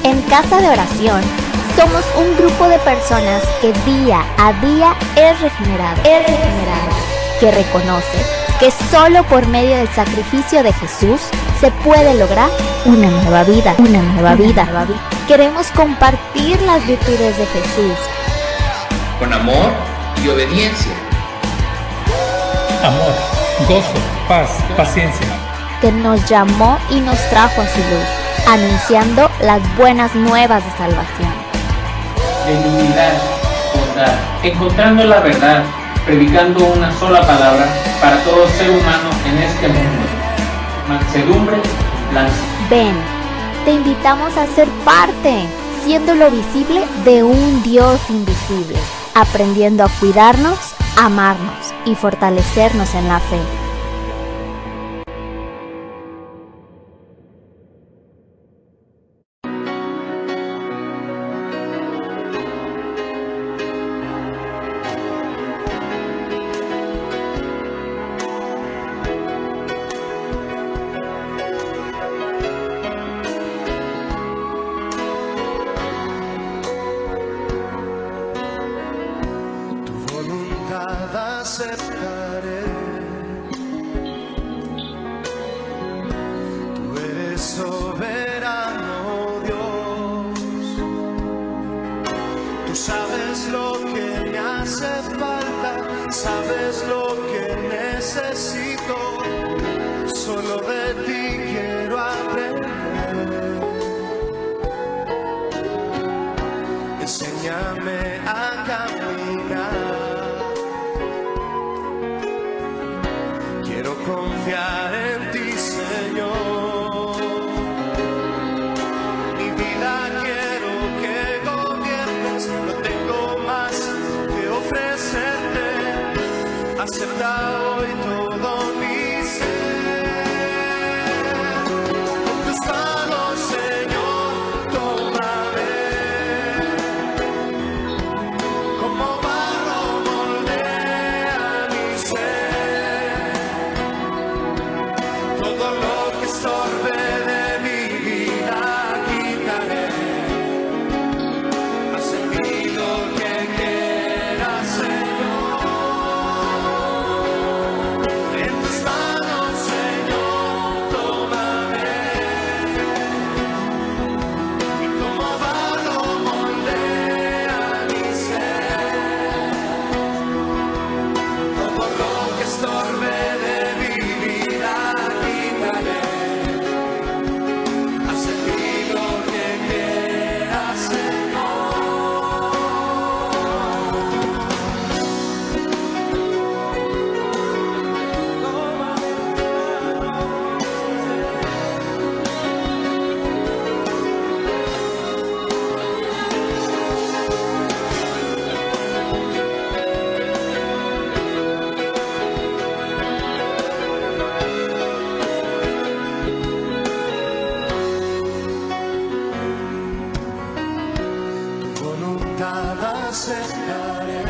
En Casa de Oración somos un grupo de personas que día a día es regenerado, que reconoce que solo por medio del sacrificio de Jesús se puede lograr una nueva vida. Queremos compartir las virtudes de Jesús con amor y obediencia. Amor, gozo, paz, paciencia. Que nos llamó y nos trajo a su luz, anunciando las buenas nuevas de salvación. En unidad, bondad, encontrando la verdad, predicando una sola palabra para todo ser humano en este mundo. Mansedumbre y blanca. Ven, te invitamos a ser parte, siendo lo visible de un Dios invisible, aprendiendo a cuidarnos, amarnos y fortalecernos en la fe. Aceptaré. Tú eres soberano, Dios. Tú sabes lo que me hace falta, sabes lo que necesito. Solo de ti quiero aprender. Enséñame a caminar. Quiero confiar en ti, Señor. Mi vida quiero que gobiernes. No tengo más que ofrecerte. Acepta hoy todo mi ser. Con tus manos, Señor, tómame. Como barro moldea mi ser. Todo lo que estorbe de mi vida quitaré. Haz en mí lo que quieras, Señor. En tus manos, Señor, tómame. Y como barro moldea mi ser. Todo lo que estorbe de mi vida. Aceptaré.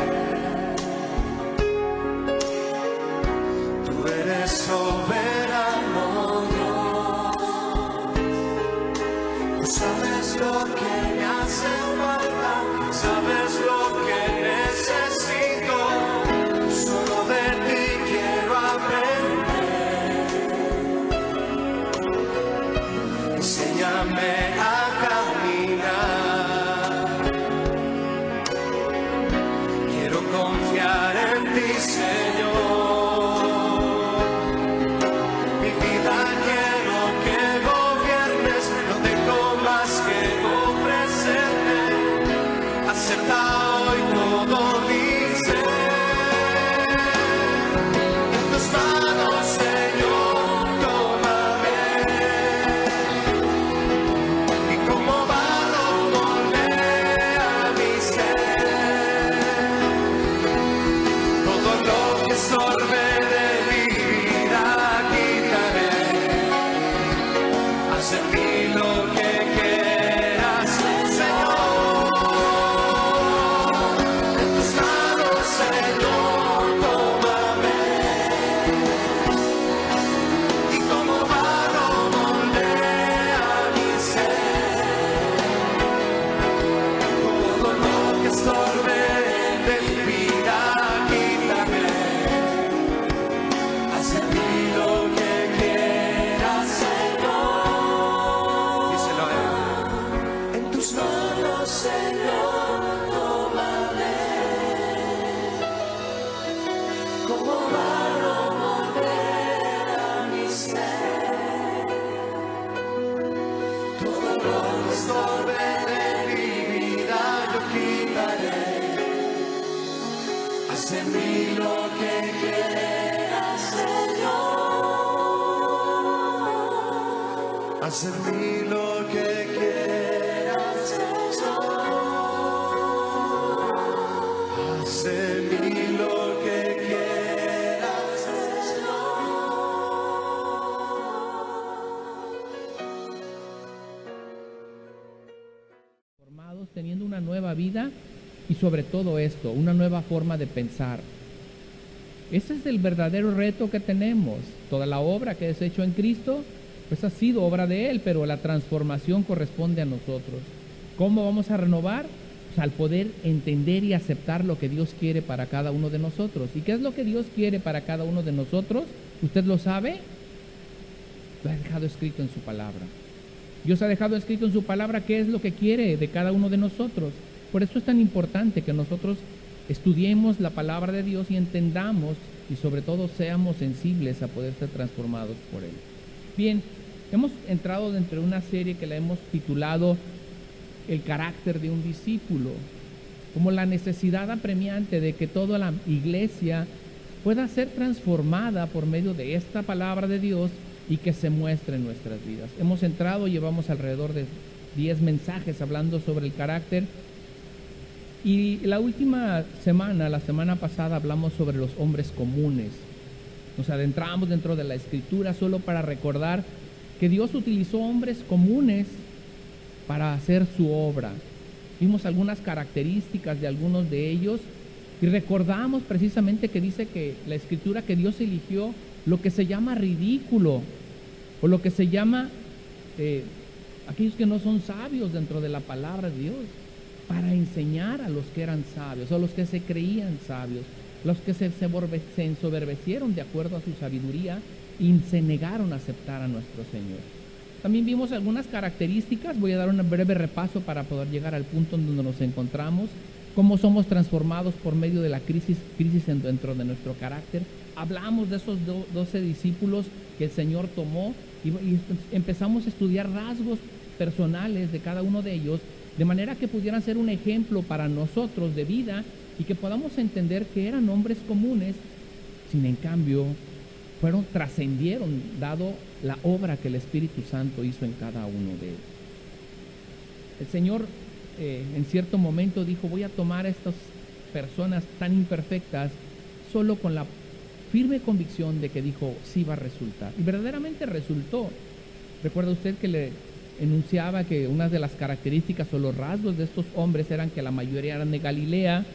Tú eres soberano, Dios. Tú sabes lo que me hace falta, sabes lo que necesito. Solo de ti quiero aprender. Enséñame a caminar. Confiar en ti, Señor. Mi vida quiero que gobiernes. No tengo más que ofrecerte. Acepta hoy todo mi ser. En tus manos, Señor, tómame. Y como barro moldea mi ser. Lo que estorbe de mi vida quitaré. Haz en mí lo que quieras, Señor. En tus manos, Señor, tómame. Y como barro moldea mi ser. lo estorbe de mi vida yo quitaré. Haz en mí lo que quieras, Señor. Haz en mí lo que quieras, Señor. Haz en mí lo que quieras, Señor. Formados, teniendo una nueva vida y sobre todo esto, una nueva forma de pensar. Ese es el verdadero reto que tenemos. Toda la obra que es hecho en Cristo, pues ha sido obra de Él, pero la transformación corresponde a nosotros. ¿Cómo vamos a renovar? Pues al poder entender y aceptar lo que Dios quiere para cada uno de nosotros. ¿Y qué es lo que Dios quiere para cada uno de nosotros? ¿Usted lo sabe? Lo ha dejado escrito en su palabra. Dios ha dejado escrito en su palabra qué es lo que quiere de cada uno de nosotros. Por eso es tan importante que nosotros estudiemos la palabra de Dios y entendamos y sobre todo seamos sensibles a poder ser transformados por Él. Bien, hemos entrado dentro de una serie que la hemos titulado El carácter de un discípulo, como la necesidad apremiante de que toda la iglesia pueda ser transformada por medio de esta palabra de Dios y que se muestre en nuestras vidas. Hemos entrado, llevamos alrededor de 10 mensajes hablando sobre el carácter. Y la última semana, la semana pasada, hablamos sobre los hombres comunes. Nos adentramos dentro de la Escritura solo para recordar que Dios utilizó hombres comunes para hacer su obra. Vimos algunas características de algunos de ellos y recordamos precisamente que dice que la Escritura que Dios eligió lo que se llama ridículo o lo que se llama aquellos que no son sabios dentro de la palabra de Dios, para enseñar a los que eran sabios, o los que se creían sabios, los que se ensoberbecieron de acuerdo a su sabiduría y se negaron a aceptar a nuestro Señor. También vimos algunas características, voy a dar un breve repaso para poder llegar al punto en donde nos encontramos, cómo somos transformados por medio de la crisis dentro de nuestro carácter. Hablamos de esos 12 discípulos que el Señor tomó y empezamos a estudiar rasgos personales de cada uno de ellos, de manera que pudieran ser un ejemplo para nosotros de vida y que podamos entender que eran hombres comunes, sin en cambio trascendieron dado la obra que el Espíritu Santo hizo en cada uno de ellos. El Señor en cierto momento dijo: voy a tomar a estas personas tan imperfectas solo con la firme convicción de que dijo sí va a resultar, y verdaderamente resultó. ¿Recuerda usted que le enunciaba que una de las características o los rasgos de estos hombres eran que la mayoría eran de Galilea?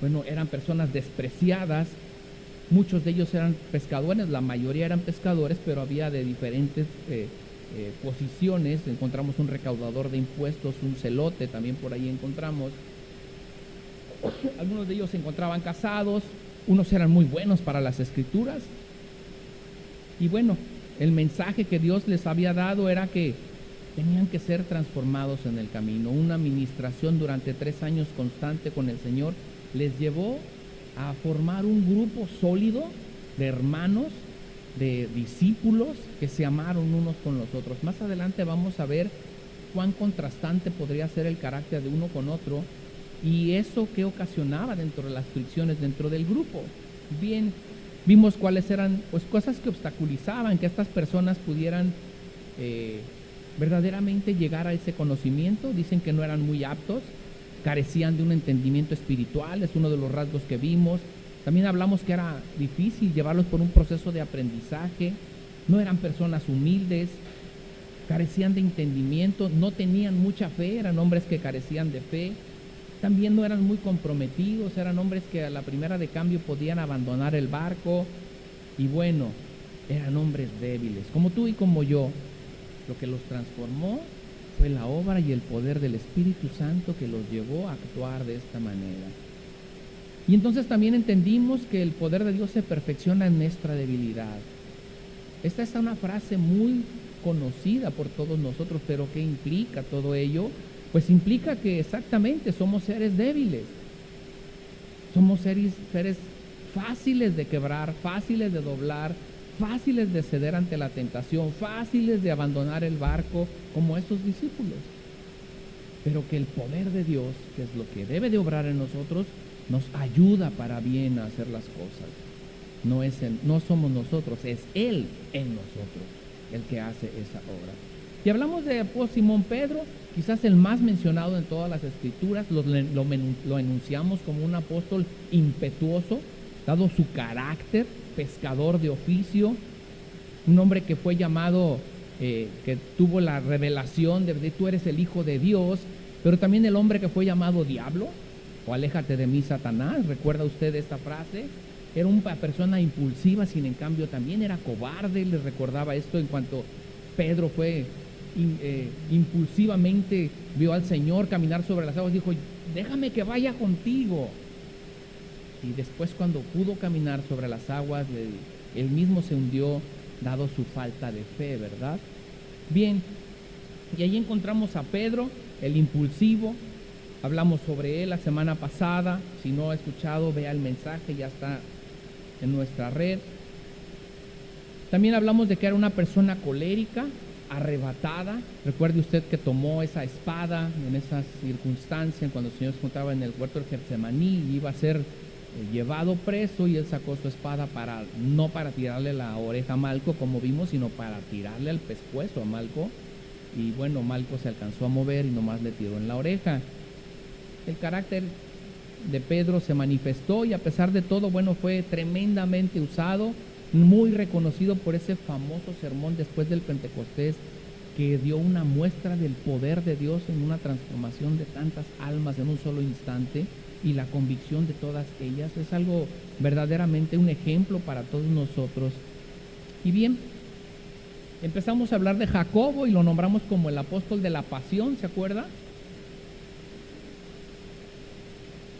Bueno, eran personas despreciadas, muchos de ellos eran pescadores, la mayoría eran pescadores, pero había de diferentes posiciones. Encontramos un recaudador de impuestos, un celote, también por ahí encontramos. Algunos de ellos se encontraban casados, unos eran muy buenos para las escrituras. Y bueno, el mensaje que Dios les había dado era que tenían que ser transformados en el camino. Una administración durante 3 años constante con el Señor les llevó a formar un grupo sólido de hermanos, de discípulos que se amaron unos con los otros. Más adelante vamos a ver cuán contrastante podría ser el carácter de uno con otro y eso que ocasionaba dentro de las fricciones dentro del grupo. Bien, vimos cuáles eran pues cosas que obstaculizaban que estas personas pudieran verdaderamente llegar a ese conocimiento. Dicen que no eran muy aptos, carecían de un entendimiento espiritual, es uno de los rasgos que vimos. También hablamos que era difícil llevarlos por un proceso de aprendizaje, no eran personas humildes, carecían de entendimiento, no tenían mucha fe, eran hombres que carecían de fe. También no eran muy comprometidos, eran hombres que a la primera de cambio podían abandonar el barco. Y bueno, eran hombres débiles, como tú y como yo. Lo que los transformó fue la obra y el poder del Espíritu Santo que los llevó a actuar de esta manera. Y entonces también entendimos que el poder de Dios se perfecciona en nuestra debilidad. Esta es una frase muy conocida por todos nosotros, pero ¿qué implica todo ello? Pues implica que exactamente somos seres débiles. Somos seres fáciles de quebrar, fáciles de doblar, fáciles de ceder ante la tentación, fáciles de abandonar el barco como estos discípulos. Pero que el poder de Dios, que es lo que debe de obrar en nosotros, nos ayuda para bien a hacer las cosas. No somos nosotros, es Él en nosotros el que hace esa obra. Y hablamos de Simón Pedro, quizás el más mencionado en todas las escrituras. Lo enunciamos como un apóstol impetuoso, dado su carácter, pescador de oficio, un hombre que fue llamado, que tuvo la revelación de tú eres el Hijo de Dios, pero también el hombre que fue llamado diablo, o aléjate de mí, Satanás. ¿Recuerda usted esta frase? Era una persona impulsiva, sin en cambio también era cobarde. Les recordaba esto en cuanto Pedro fue impulsivamente, vio al Señor caminar sobre las aguas, dijo, déjame que vaya contigo. Y después, cuando pudo caminar sobre las aguas, él mismo se hundió, dado su falta de fe, ¿verdad? Bien, y ahí encontramos a Pedro, el impulsivo. Hablamos sobre él la semana pasada. Si no ha escuchado, vea el mensaje, ya está en nuestra red. También hablamos de que era una persona colérica, arrebatada. Recuerde usted que tomó esa espada en esas circunstancias cuando el Señor se encontraba en el huerto del Getsemaní y iba a ser llevado preso, y él sacó su espada no para tirarle la oreja a Malco, como vimos, sino para tirarle al pescuezo a Malco. Y bueno, Malco se alcanzó a mover y nomás le tiró en la oreja. El carácter de Pedro se manifestó, y a pesar de todo, bueno, fue tremendamente usado, muy reconocido por ese famoso sermón después del Pentecostés, que dio una muestra del poder de Dios en una transformación de tantas almas en un solo instante, y la convicción de todas ellas. Es algo verdaderamente un ejemplo para todos nosotros. Y bien, empezamos a hablar de Jacobo y lo nombramos como el apóstol de la pasión, ¿se acuerda?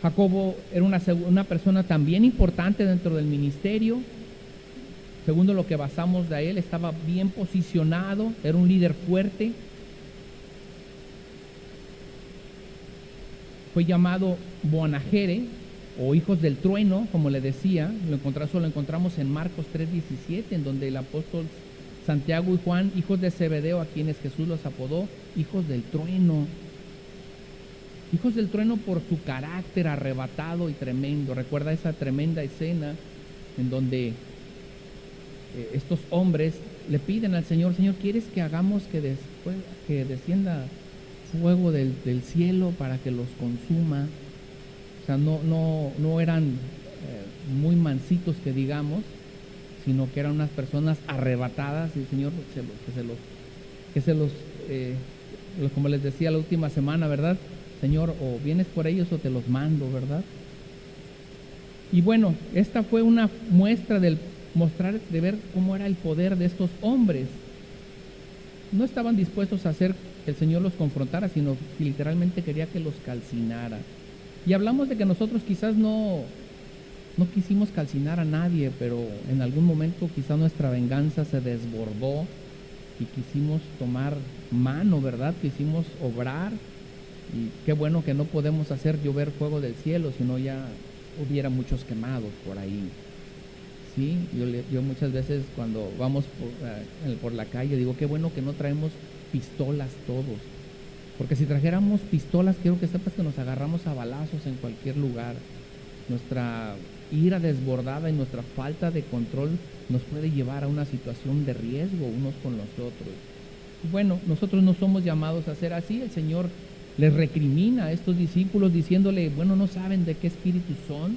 Jacobo era una persona también importante dentro del ministerio. Segundo lo que basamos de él, estaba bien posicionado, era un líder fuerte. Fue llamado Boanajere, o hijos del trueno, como le decía. Lo encontramos en Marcos 3:17, en donde el apóstol Santiago y Juan, hijos de Zebedeo, a quienes Jesús los apodó hijos del trueno. Hijos del trueno por su carácter arrebatado y tremendo. Recuerda esa tremenda escena en donde estos hombres le piden al Señor, Señor, ¿quieres que hagamos que descienda fuego del cielo para que los consuma? O sea, no eran muy mansitos, que digamos, sino que eran unas personas arrebatadas, y el Señor como les decía la última semana, ¿verdad? Señor, o vienes por ellos o te los mando, ¿verdad? Y bueno, esta fue una muestra de ver cómo era el poder de estos hombres. No estaban dispuestos a hacer que el Señor los confrontara, sino que literalmente quería que los calcinara. Y hablamos de que nosotros quizás no quisimos calcinar a nadie, pero en algún momento quizás nuestra venganza se desbordó y quisimos tomar mano, ¿verdad? Quisimos obrar, y qué bueno que no podemos hacer llover fuego del cielo, sino ya hubiera muchos quemados por ahí. Sí, yo muchas veces cuando vamos por la calle digo, qué bueno que no traemos pistolas todos, porque si trajéramos pistolas, quiero que sepas que nos agarramos a balazos en cualquier lugar. Nuestra ira desbordada y nuestra falta de control nos puede llevar a una situación de riesgo unos con los otros. Y bueno, nosotros no somos llamados a ser así. El Señor les recrimina a estos discípulos diciéndole, bueno, no saben de qué espíritu son,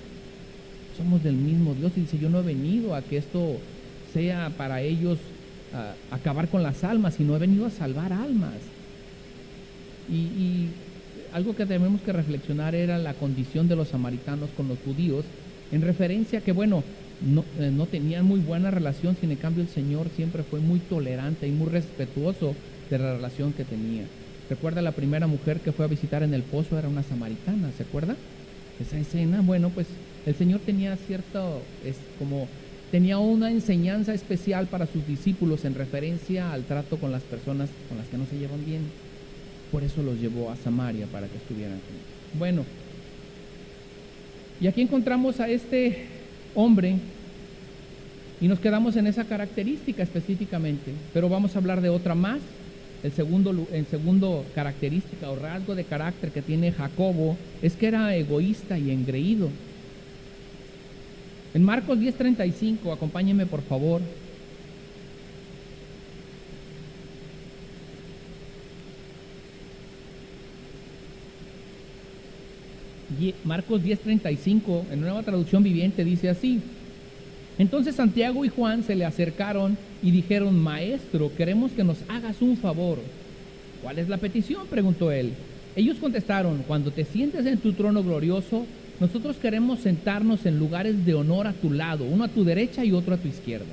somos del mismo Dios. Y dice, yo no he venido a que esto sea para ellos acabar con las almas, sino he venido a salvar almas. Y algo que tenemos que reflexionar era la condición de los samaritanos con los judíos, en referencia a que, bueno, no tenían muy buena relación, sin en cambio el Señor siempre fue muy tolerante y muy respetuoso de la relación que tenía. Recuerda, la primera mujer que fue a visitar en el pozo era una samaritana, ¿se acuerda? Esa escena, bueno, pues el Señor tenía tenía una enseñanza especial para sus discípulos en referencia al trato con las personas con las que no se llevan bien. Por eso los llevó a Samaria, para que estuvieran aquí. Bueno, y aquí encontramos a este hombre Y nos quedamos en esa característica específicamente, pero vamos a hablar de otra más. El segundo característica o rasgo de carácter que tiene Jacobo es que era egoísta y engreído. En Marcos 10:35, acompáñenme por favor. Marcos 10:35, en Nueva Traducción Viviente, dice así: entonces Santiago y Juan se le acercaron y dijeron: Maestro, queremos que nos hagas un favor. ¿Cuál es la petición?, preguntó él. Ellos contestaron: cuando te sientes en tu trono glorioso, nosotros queremos sentarnos en lugares de honor a tu lado, uno a tu derecha y otro a tu izquierda.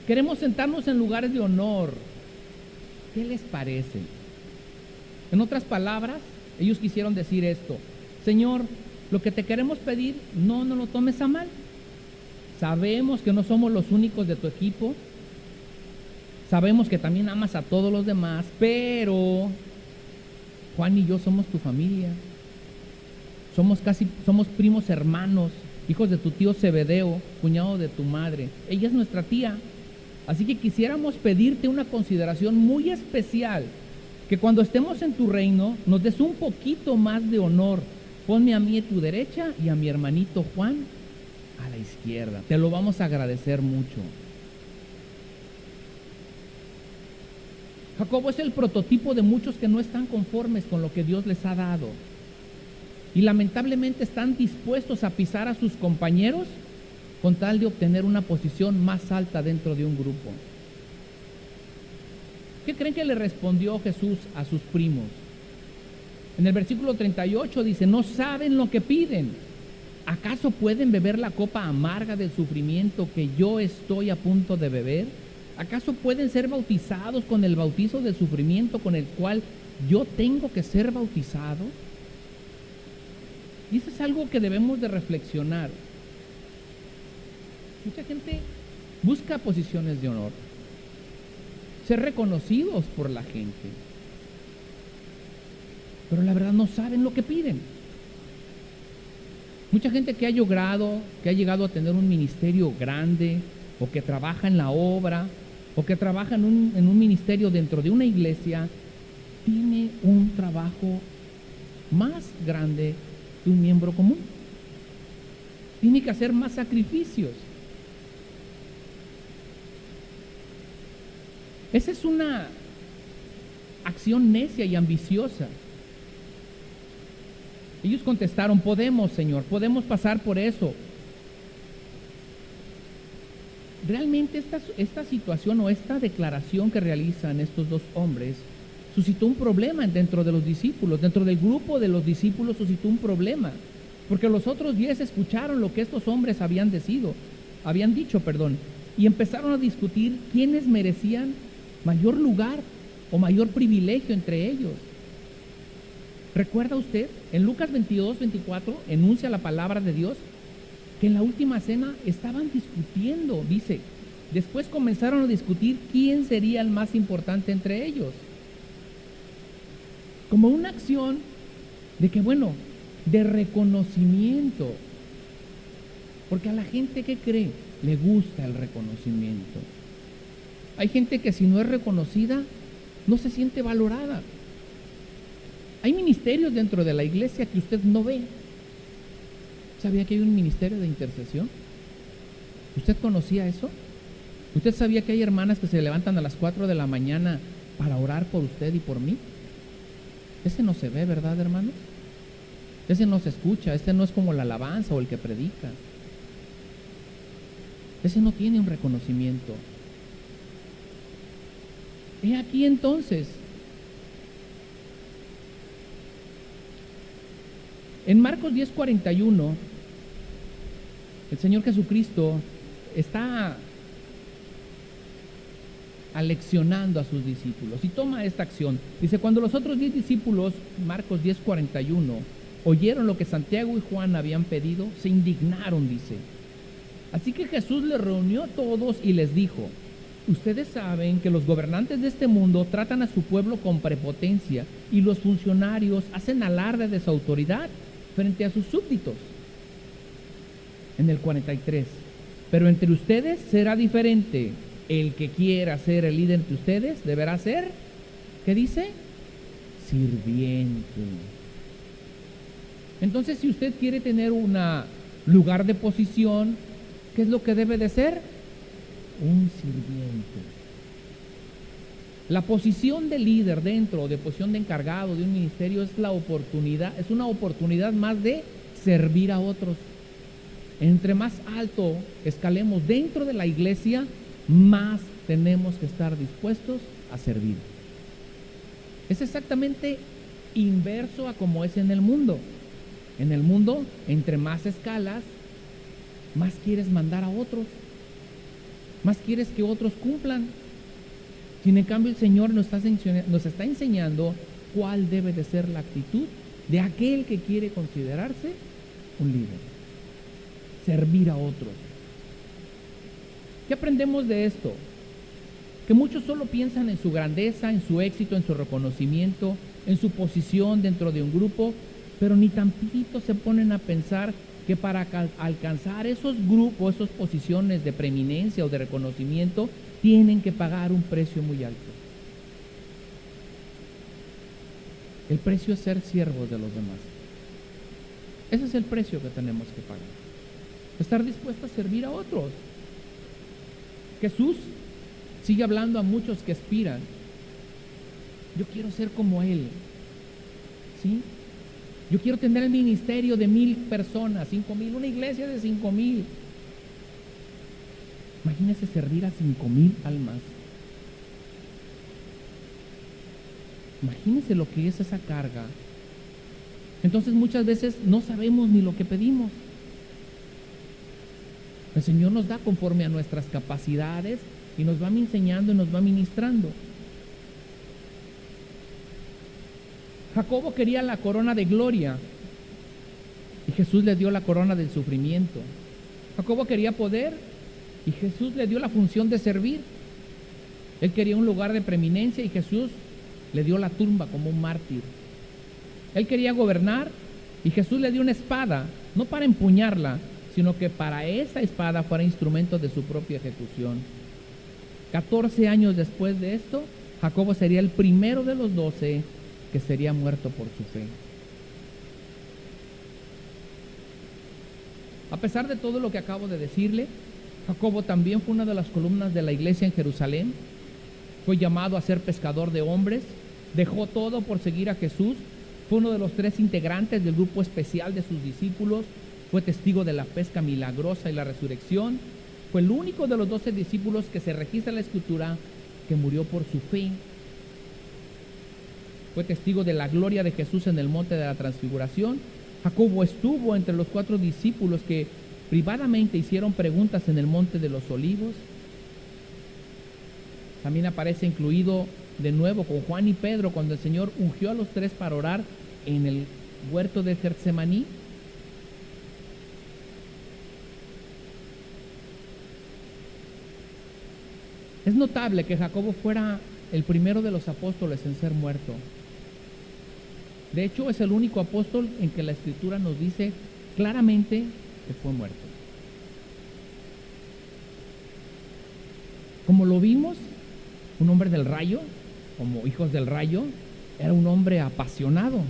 Queremos sentarnos en lugares de honor. ¿Qué les parece? En otras palabras, ellos quisieron decir esto: Señor, lo que te queremos pedir, no lo tomes a mal. Sabemos que no somos los únicos de tu equipo. Sabemos que también amas a todos los demás, pero Juan y yo somos tu familia. Somos primos hermanos, hijos de tu tío Zebedeo, cuñado de tu madre. Ella es nuestra tía. Así que quisiéramos pedirte una consideración muy especial, que cuando estemos en tu reino nos des un poquito más de honor. Ponme a mí a tu derecha y a mi hermanito Juan a la izquierda. Te lo vamos a agradecer mucho. Jacobo es el prototipo de muchos que no están conformes con lo que Dios les ha dado y lamentablemente están dispuestos a pisar a sus compañeros con tal de obtener una posición más alta dentro de un grupo. ¿Qué creen que le respondió Jesús a sus primos? En el versículo 38 dice: no saben lo que piden. ¿Acaso pueden beber la copa amarga del sufrimiento que yo estoy a punto de beber? ¿Acaso pueden ser bautizados con el bautizo del sufrimiento con el cual yo tengo que ser bautizado? Y eso es algo que debemos de reflexionar. Mucha gente busca posiciones de honor, ser reconocidos por la gente, pero la verdad no saben lo que piden. Mucha gente que ha llegado a tener un ministerio grande, o que trabaja en la obra, o que trabaja en un ministerio dentro de una iglesia, tiene un trabajo más grande que un miembro común. Tiene que hacer más sacrificios. Esa es una acción necia y ambiciosa. Ellos contestaron: podemos, Señor, podemos pasar por eso. Realmente esta situación o esta declaración que realizan estos dos hombres suscitó un problema dentro de los discípulos, dentro del grupo de los discípulos suscitó un problema, porque los otros 10 escucharon lo que estos hombres habían dicho, y empezaron a discutir quiénes merecían mayor lugar o mayor privilegio entre ellos. ¿Recuerda usted? En Lucas 22:24 enuncia la palabra de Dios que en la última cena estaban discutiendo, dice, después comenzaron a discutir quién sería el más importante entre ellos. Como una acción de reconocimiento. Porque a la gente, ¿qué cree? Le gusta el reconocimiento. Hay gente que si no es reconocida, no se siente valorada. Hay ministerios dentro de la iglesia que usted no ve. ¿Sabía que hay un ministerio de intercesión? ¿Usted conocía eso? ¿Usted sabía que hay hermanas que se levantan a las 4 de la mañana para orar por usted y por mí? Ese no se ve, ¿verdad, hermanos? Ese no se escucha, ese no es como la alabanza o el que predica. Ese no tiene un reconocimiento. He aquí entonces, en Marcos 10:41, el Señor Jesucristo está aleccionando a sus discípulos y toma esta acción. Dice: cuando los otros 10 discípulos, Marcos 10:41, oyeron lo que Santiago y Juan habían pedido, se indignaron, dice. Así que Jesús les reunió a todos y les dijo: ustedes saben que los gobernantes de este mundo tratan a su pueblo con prepotencia y los funcionarios hacen alarde de su autoridad frente a sus súbditos. en el 43. Pero entre ustedes será diferente. El que quiera ser el líder entre ustedes deberá ser, ¿qué dice? Sirviente. Entonces, si usted quiere tener un lugar de posición, ¿qué es lo que debe de ser? Un sirviente. La posición de líder dentro, de posición de encargado de un ministerio, es la oportunidad, es una oportunidad más de servir a otros. Entre más alto escalemos dentro de la iglesia, más tenemos que estar dispuestos a servir. Es exactamente inverso a como es en el mundo. En el mundo, entre más escalas, más quieres mandar a otros, más quieres que otros cumplan. Sin en cambio, el Señor nos está enseñando cuál debe de ser la actitud de aquel que quiere considerarse un líder. Servir a otros. ¿Qué aprendemos de esto? Que muchos solo piensan en su grandeza, en su éxito, en su reconocimiento, en su posición dentro de un grupo, pero ni tantito se ponen a pensar que para alcanzar esos grupos, esas posiciones de preeminencia o de reconocimiento, tienen que pagar un precio muy alto. El precio es ser siervos de los demás. Ese es el precio que tenemos que pagar. Estar dispuesto a servir a otros. Jesús sigue hablando a muchos que aspiran. Yo quiero ser como Él. ¿Sí? Yo quiero tener el ministerio de 1,000 personas, 5,000, una iglesia de 5,000. Imagínese servir a 5,000 almas. Imagínese lo que es esa carga. Entonces muchas veces no sabemos ni lo que pedimos. El Señor nos da conforme a nuestras capacidades y nos va enseñando y nos va ministrando. Jacobo quería la corona de gloria y Jesús le dio la corona del sufrimiento. Jacobo quería poder y Jesús le dio la función de servir. Él quería un lugar de preeminencia y Jesús le dio la tumba como un mártir. Él quería gobernar y Jesús le dio una espada, no para empuñarla, sino que para esa espada fuera instrumento de su propia ejecución. 14 años después de esto, Jacobo sería el primero de los 12 que sería muerto por su fe. A pesar de todo lo que acabo de decirle, Jacobo también fue una de las columnas de la iglesia en Jerusalén. Fue llamado a ser pescador de hombres, dejó todo por seguir a Jesús, fue uno de los 3 integrantes del grupo especial de sus discípulos, fue testigo de la pesca milagrosa y la resurrección, fue el único de los 12 discípulos que se registra en la Escritura que murió por su fe. Fue testigo de la gloria de Jesús en el monte de la transfiguración. Jacobo estuvo entre los 4 discípulos que privadamente hicieron preguntas en el monte de los olivos. También aparece incluido de nuevo con Juan y Pedro cuando el Señor ungió a los 3 para orar en el huerto de Getsemaní. Es notable que Jacobo fuera el primero de los apóstoles en ser muerto. De hecho, es el único apóstol en que la Escritura nos dice claramente que fue muerto. Como lo vimos, un hombre del rayo, como hijos del rayo, era un hombre apasionado,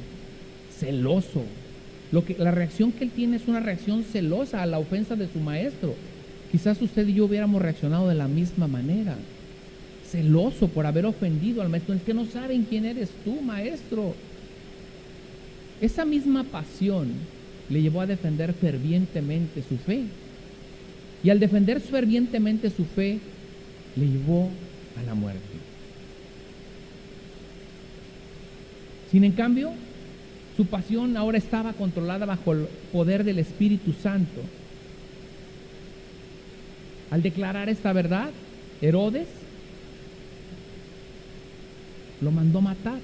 celoso. La reacción que él tiene es una reacción celosa a la ofensa de su maestro. Quizás usted y yo hubiéramos reaccionado de la misma manera. Celoso por haber ofendido al maestro. Es que no saben quién eres tú, maestro. Esa misma pasión le llevó a defender fervientemente su fe. Y al defender fervientemente su fe, le llevó a la muerte. Sin en cambio, su pasión ahora estaba controlada bajo el poder del Espíritu Santo. Al declarar esta verdad, Herodes lo mandó matar.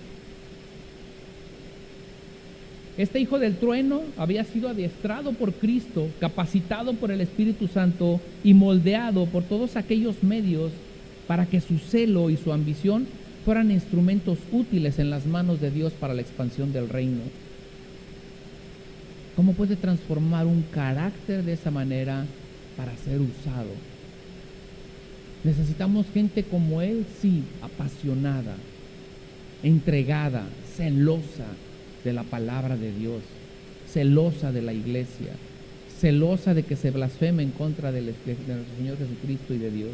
Este hijo del trueno había sido adiestrado por Cristo, capacitado por el Espíritu Santo y moldeado por todos aquellos medios para que su celo y su ambición fueran instrumentos útiles en las manos de Dios para la expansión del reino. ¿Cómo puede transformar un carácter de esa manera para ser usado? Necesitamos gente como él, sí, apasionada, entregada, celosa de la palabra de Dios, celosa de la iglesia, celosa de que se blasfeme en contra de nuestro Señor Jesucristo y de Dios.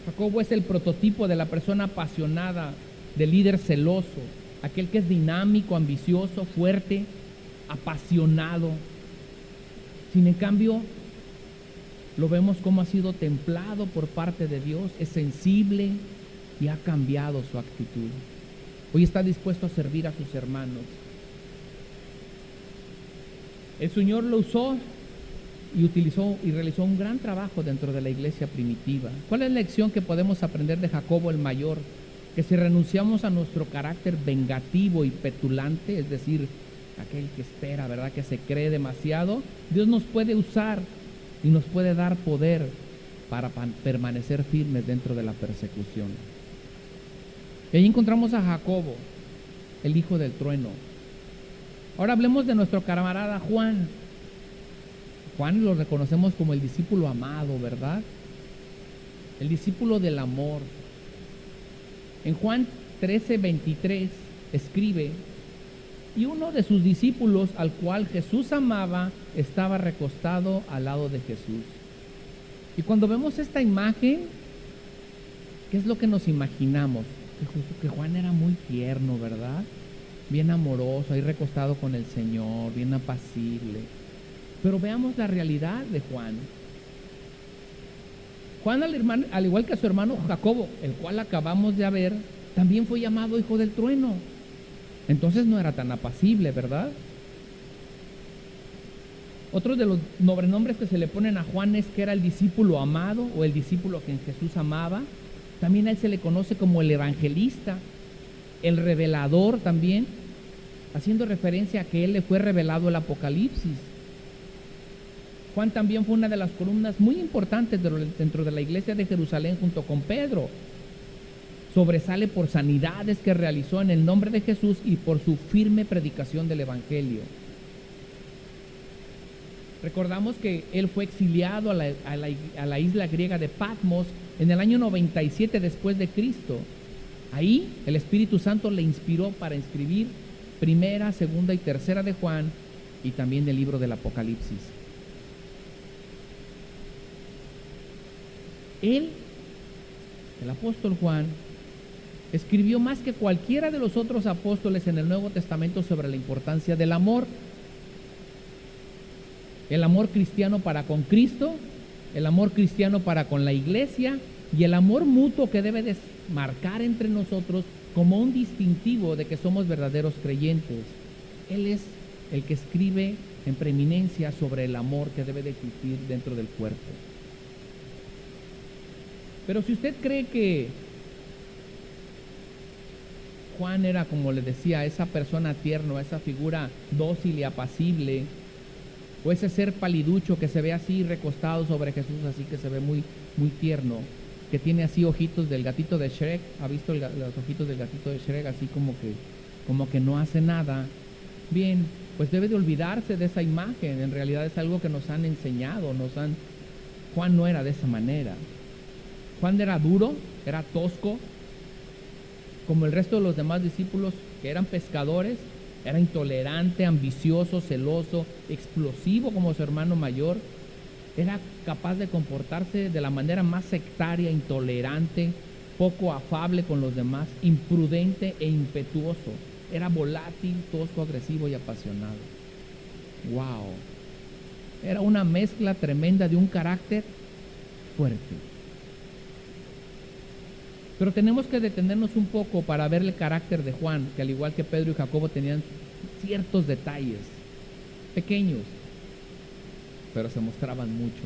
Jacobo es el prototipo de la persona apasionada, del líder celoso, aquel que es dinámico, ambicioso, fuerte, apasionado. Sin en cambio, lo vemos como ha sido templado por parte de Dios, es sensible y ha cambiado su actitud. Hoy está dispuesto a servir a sus hermanos. El Señor lo usó y utilizó y realizó un gran trabajo dentro de la iglesia primitiva. ¿Cuál es la lección que podemos aprender de Jacobo el mayor? Que si renunciamos a nuestro carácter vengativo y petulante, es decir, aquel que espera, ¿verdad?, que se cree demasiado, Dios nos puede usar y nos puede dar poder para permanecer firmes dentro de la persecución. Y ahí encontramos a Jacobo, el hijo del trueno. Ahora hablemos de nuestro camarada Juan. Juan lo reconocemos como el discípulo amado, ¿verdad? El discípulo del amor. En Juan 13:23 escribe: y uno de sus discípulos, al cual Jesús amaba, estaba recostado al lado de Jesús. Y cuando vemos esta imagen, ¿qué es lo que nos imaginamos? Que Juan era muy tierno, ¿verdad? Bien amoroso, ahí recostado con el Señor, bien apacible. Pero veamos la realidad de Juan. Juan, al igual que su hermano Jacobo, el cual acabamos de ver, también fue llamado hijo del trueno. Entonces no era tan apacible, ¿verdad? Otro de los sobrenombres que se le ponen a Juan es que era el discípulo amado o el discípulo que Jesús amaba. También a él se le conoce como el evangelista, el revelador también, haciendo referencia a que él le fue revelado el Apocalipsis. Juan también fue una de las columnas muy importantes dentro de la iglesia de Jerusalén junto con Pedro. Sobresale por sanidades que realizó en el nombre de Jesús y por su firme predicación del Evangelio. Recordamos que él fue exiliado a la isla griega de Patmos en el año 97 después de Cristo. Ahí el Espíritu Santo le inspiró para escribir primera, segunda y tercera de Juan y también el libro del Apocalipsis. Él, el apóstol Juan, escribió más que cualquiera de los otros apóstoles en el Nuevo Testamento sobre la importancia del amor. El amor cristiano para con Cristo, el amor cristiano para con la iglesia y el amor mutuo que debe de marcar entre nosotros como un distintivo de que somos verdaderos creyentes. Él es el que escribe en preeminencia sobre el amor que debe de existir dentro del cuerpo. Pero si usted cree que Juan era, como le decía, esa persona tierna, esa figura dócil y apacible, o ese ser paliducho que se ve así recostado sobre Jesús, así que se ve muy, muy tierno, que tiene así ojitos del gatito de Shrek, ¿ha visto los ojitos del gatito de Shrek? Así como que no hace nada. Bien, pues debe de olvidarse de esa imagen. En realidad es algo que nos han enseñado, Juan no era de esa manera. Juan era duro, era tosco, como el resto de los demás discípulos que eran pescadores. Era intolerante, ambicioso, celoso, explosivo como su hermano mayor. Era capaz de comportarse de la manera más sectaria, intolerante, poco afable con los demás, imprudente e impetuoso. Era volátil, tosco, agresivo y apasionado. ¡Wow! Era una mezcla tremenda de un carácter fuerte. Pero tenemos que detenernos un poco para ver el carácter de Juan, que al igual que Pedro y Jacobo tenían ciertos detalles, pequeños, pero se mostraban mucho.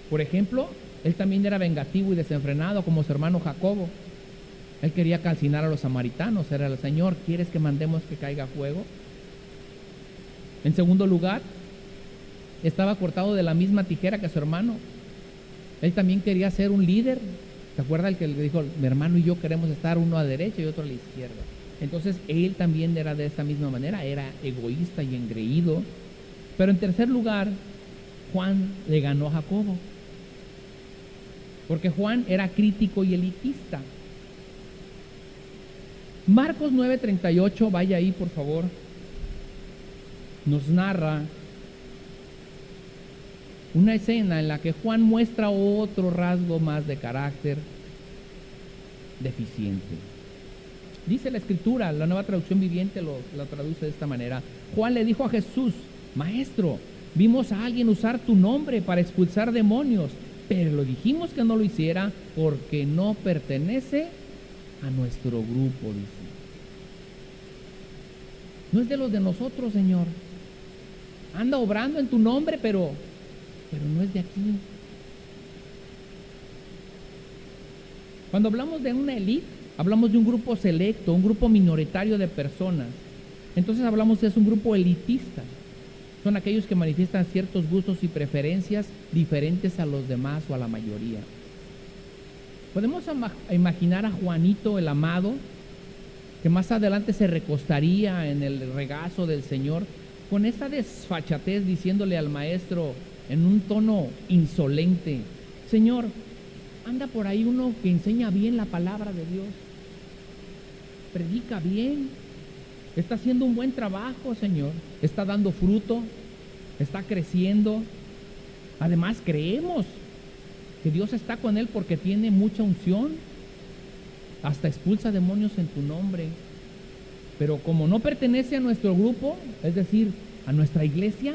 Por ejemplo, él también era vengativo y desenfrenado como su hermano Jacobo. Él quería calcinar a los samaritanos, era el Señor, ¿quieres que mandemos que caiga fuego? En segundo lugar, estaba cortado de la misma tijera que su hermano. Él también quería ser un líder. ¿Se acuerda el que le dijo, mi hermano y yo queremos estar uno a la derecha y otro a la izquierda? Entonces él también era de esta misma manera, era egoísta y engreído. Pero en tercer lugar, Juan le ganó a Jacobo, porque Juan era crítico y elitista. Marcos 9:38, vaya ahí por favor, nos narra una escena en la que Juan muestra otro rasgo más de carácter deficiente. Dice la escritura, la Nueva Traducción Viviente la traduce de esta manera: Juan le dijo a Jesús: Maestro, vimos a alguien usar tu nombre para expulsar demonios, pero le dijimos que no lo hiciera porque no pertenece a nuestro grupo, dice. No es de los de nosotros, Señor. Anda obrando en tu nombre, pero no es de aquí. Cuando hablamos de una élite, hablamos de un grupo selecto, un grupo minoritario de personas. Entonces hablamos de un grupo elitista. Son aquellos que manifiestan ciertos gustos y preferencias diferentes a los demás o a la mayoría. Podemos imaginar a Juanito el amado, que más adelante se recostaría en el regazo del Señor, con esta desfachatez diciéndole al maestro en un tono insolente: Señor, anda por ahí uno que enseña bien la palabra de Dios, predica bien, está haciendo un buen trabajo, Señor, está dando fruto, está creciendo. Además creemos que Dios está con él porque tiene mucha unción, hasta expulsa demonios en tu nombre. Pero como no pertenece a nuestro grupo, es decir, a nuestra iglesia,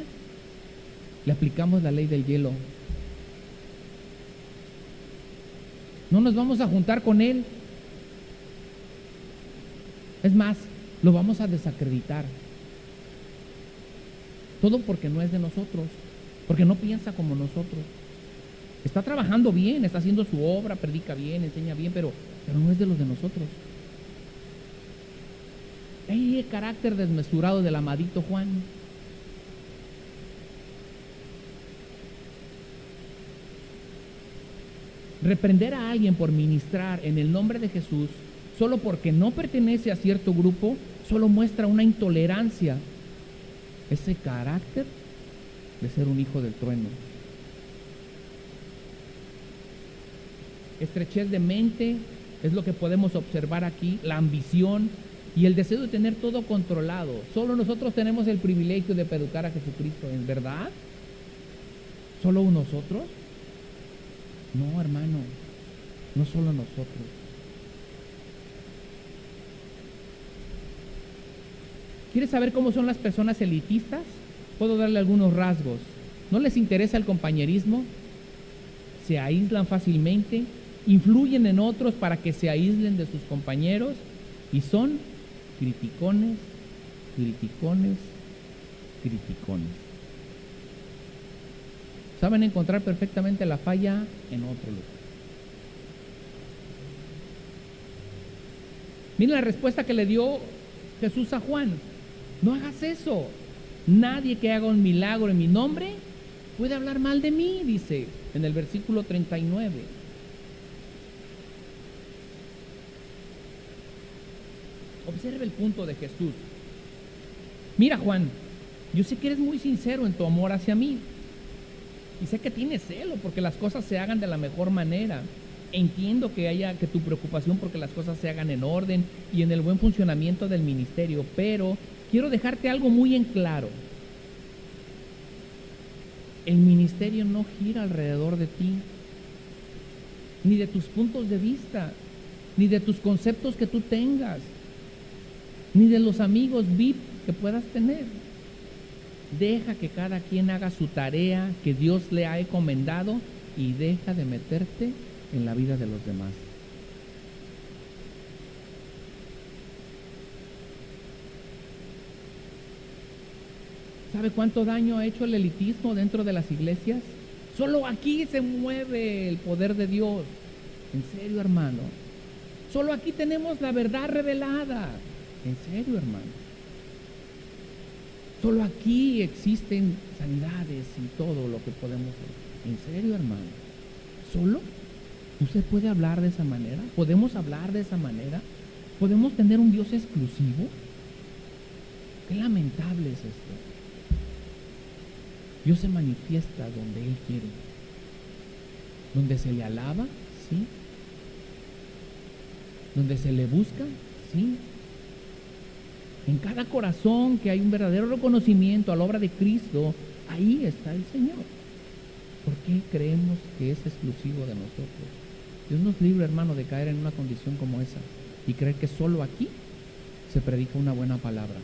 le aplicamos la ley del hielo. No nos vamos a juntar con él. Es más, lo vamos a desacreditar. Todo porque no es de nosotros, porque no piensa como nosotros. Está trabajando bien, está haciendo su obra, predica bien, enseña bien, pero no es de los de nosotros. Ahí el carácter desmesurado del amadito Juan. Reprender a alguien por ministrar en el nombre de Jesús solo porque no pertenece a cierto grupo, solo muestra una intolerancia, ese carácter de ser un hijo del trueno. Estrechez de mente es lo que podemos observar aquí, la ambición y el deseo de tener todo controlado. Solo nosotros tenemos el privilegio de predicar a Jesucristo, ¿en verdad? ¿Solo nosotros? No, hermano, no solo nosotros. ¿Quieres saber cómo son las personas elitistas? Puedo darle algunos rasgos. No les interesa el compañerismo, se aíslan fácilmente, influyen en otros para que se aíslen de sus compañeros y son criticones, criticones, criticones. Saben encontrar perfectamente la falla en otro lugar. Miren la respuesta que le dio Jesús a Juan: no hagas eso. Nadie que haga un milagro en mi nombre puede hablar mal de mí, dice en el versículo 39. Observe el punto de Jesús. Mira, Juan, yo sé que eres muy sincero en tu amor hacia mí. Y sé que tienes celo porque las cosas se hagan de la mejor manera. Entiendo que tu preocupación porque las cosas se hagan en orden y en el buen funcionamiento del ministerio, pero quiero dejarte algo muy en claro. El ministerio no gira alrededor de ti, ni de tus puntos de vista, ni de tus conceptos que tú tengas, ni de los amigos VIP que puedas tener. Deja que cada quien haga su tarea que Dios le ha encomendado y deja de meterte en la vida de los demás. ¿Sabe cuánto daño ha hecho el elitismo dentro de las iglesias? Solo aquí se mueve el poder de Dios. En serio, hermano. Solo aquí tenemos la verdad revelada. En serio, hermano. Solo aquí existen sanidades y todo lo que podemos ver. En serio, hermano. ¿Solo? ¿Usted puede hablar de esa manera? ¿Podemos hablar de esa manera? ¿Podemos tener un Dios exclusivo? Qué lamentable es esto. Dios se manifiesta donde Él quiere. Donde se le alaba, sí. Donde se le busca, sí. En cada corazón que hay un verdadero reconocimiento a la obra de Cristo, ahí está el Señor. ¿Por qué creemos que es exclusivo de nosotros? Dios nos libre, hermano, de caer en una condición como esa y creer que solo aquí se predica una buena palabra.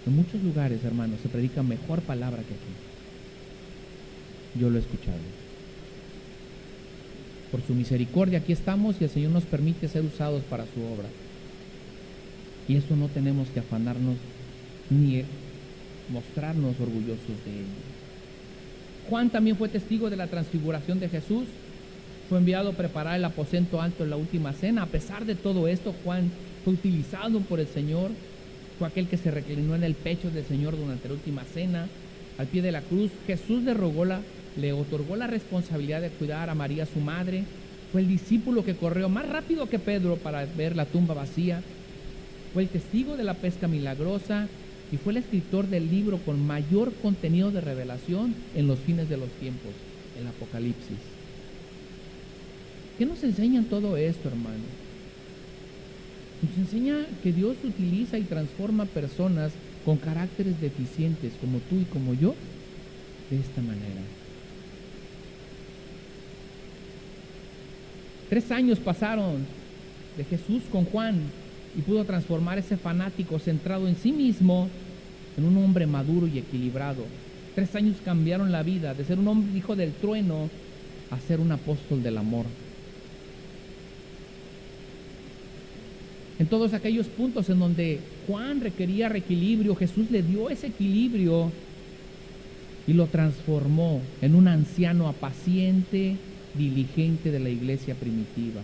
En muchos lugares, hermano, se predica mejor palabra que aquí. Yo lo he escuchado. Por su misericordia aquí estamos y el Señor nos permite ser usados para su obra. Y eso no tenemos que afanarnos ni mostrarnos orgullosos de ello. Juan también fue testigo de la transfiguración de Jesús. Fue enviado a preparar el aposento alto en la última cena. A pesar de todo esto, Juan fue utilizado por el Señor. Fue aquel que se reclinó en el pecho del Señor durante la última cena. Al pie de la cruz, Jesús le otorgó la responsabilidad de cuidar a María, su madre. Fue el discípulo que corrió más rápido que Pedro para ver la tumba vacía. Fue el testigo de la pesca milagrosa y fue el escritor del libro con mayor contenido de revelación en los fines de los tiempos, el Apocalipsis. ¿Qué nos enseña en todo esto, hermano? Nos enseña que Dios utiliza y transforma personas con caracteres deficientes como tú y como yo de esta manera. 3 años pasaron de Jesús con Juan y pudo transformar ese fanático centrado en sí mismo en un hombre maduro y equilibrado. 3 años cambiaron la vida de ser un hombre hijo del trueno a ser un apóstol del amor. En todos aquellos puntos en donde Juan requería reequilibrio, Jesús le dio ese equilibrio y lo transformó en un anciano apaciente, diligente de la iglesia primitiva.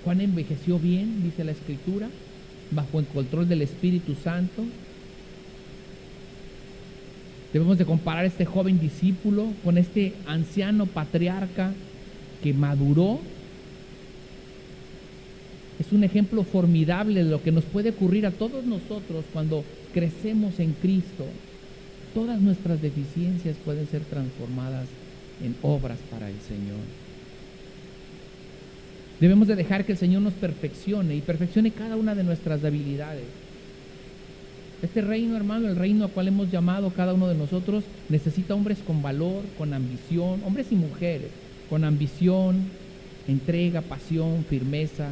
Juan envejeció bien, dice la Escritura, bajo el control del Espíritu Santo. Debemos de comparar a este joven discípulo con este anciano patriarca que maduró. Es un ejemplo formidable de lo que nos puede ocurrir a todos nosotros cuando crecemos en Cristo. Todas nuestras deficiencias pueden ser transformadas en obras para el Señor. Debemos de dejar que el Señor nos perfeccione y perfeccione cada una de nuestras debilidades. Este reino, hermano, el reino al cual hemos llamado cada uno de nosotros, necesita hombres con valor, con ambición, hombres y mujeres, con ambición, entrega, pasión, firmeza,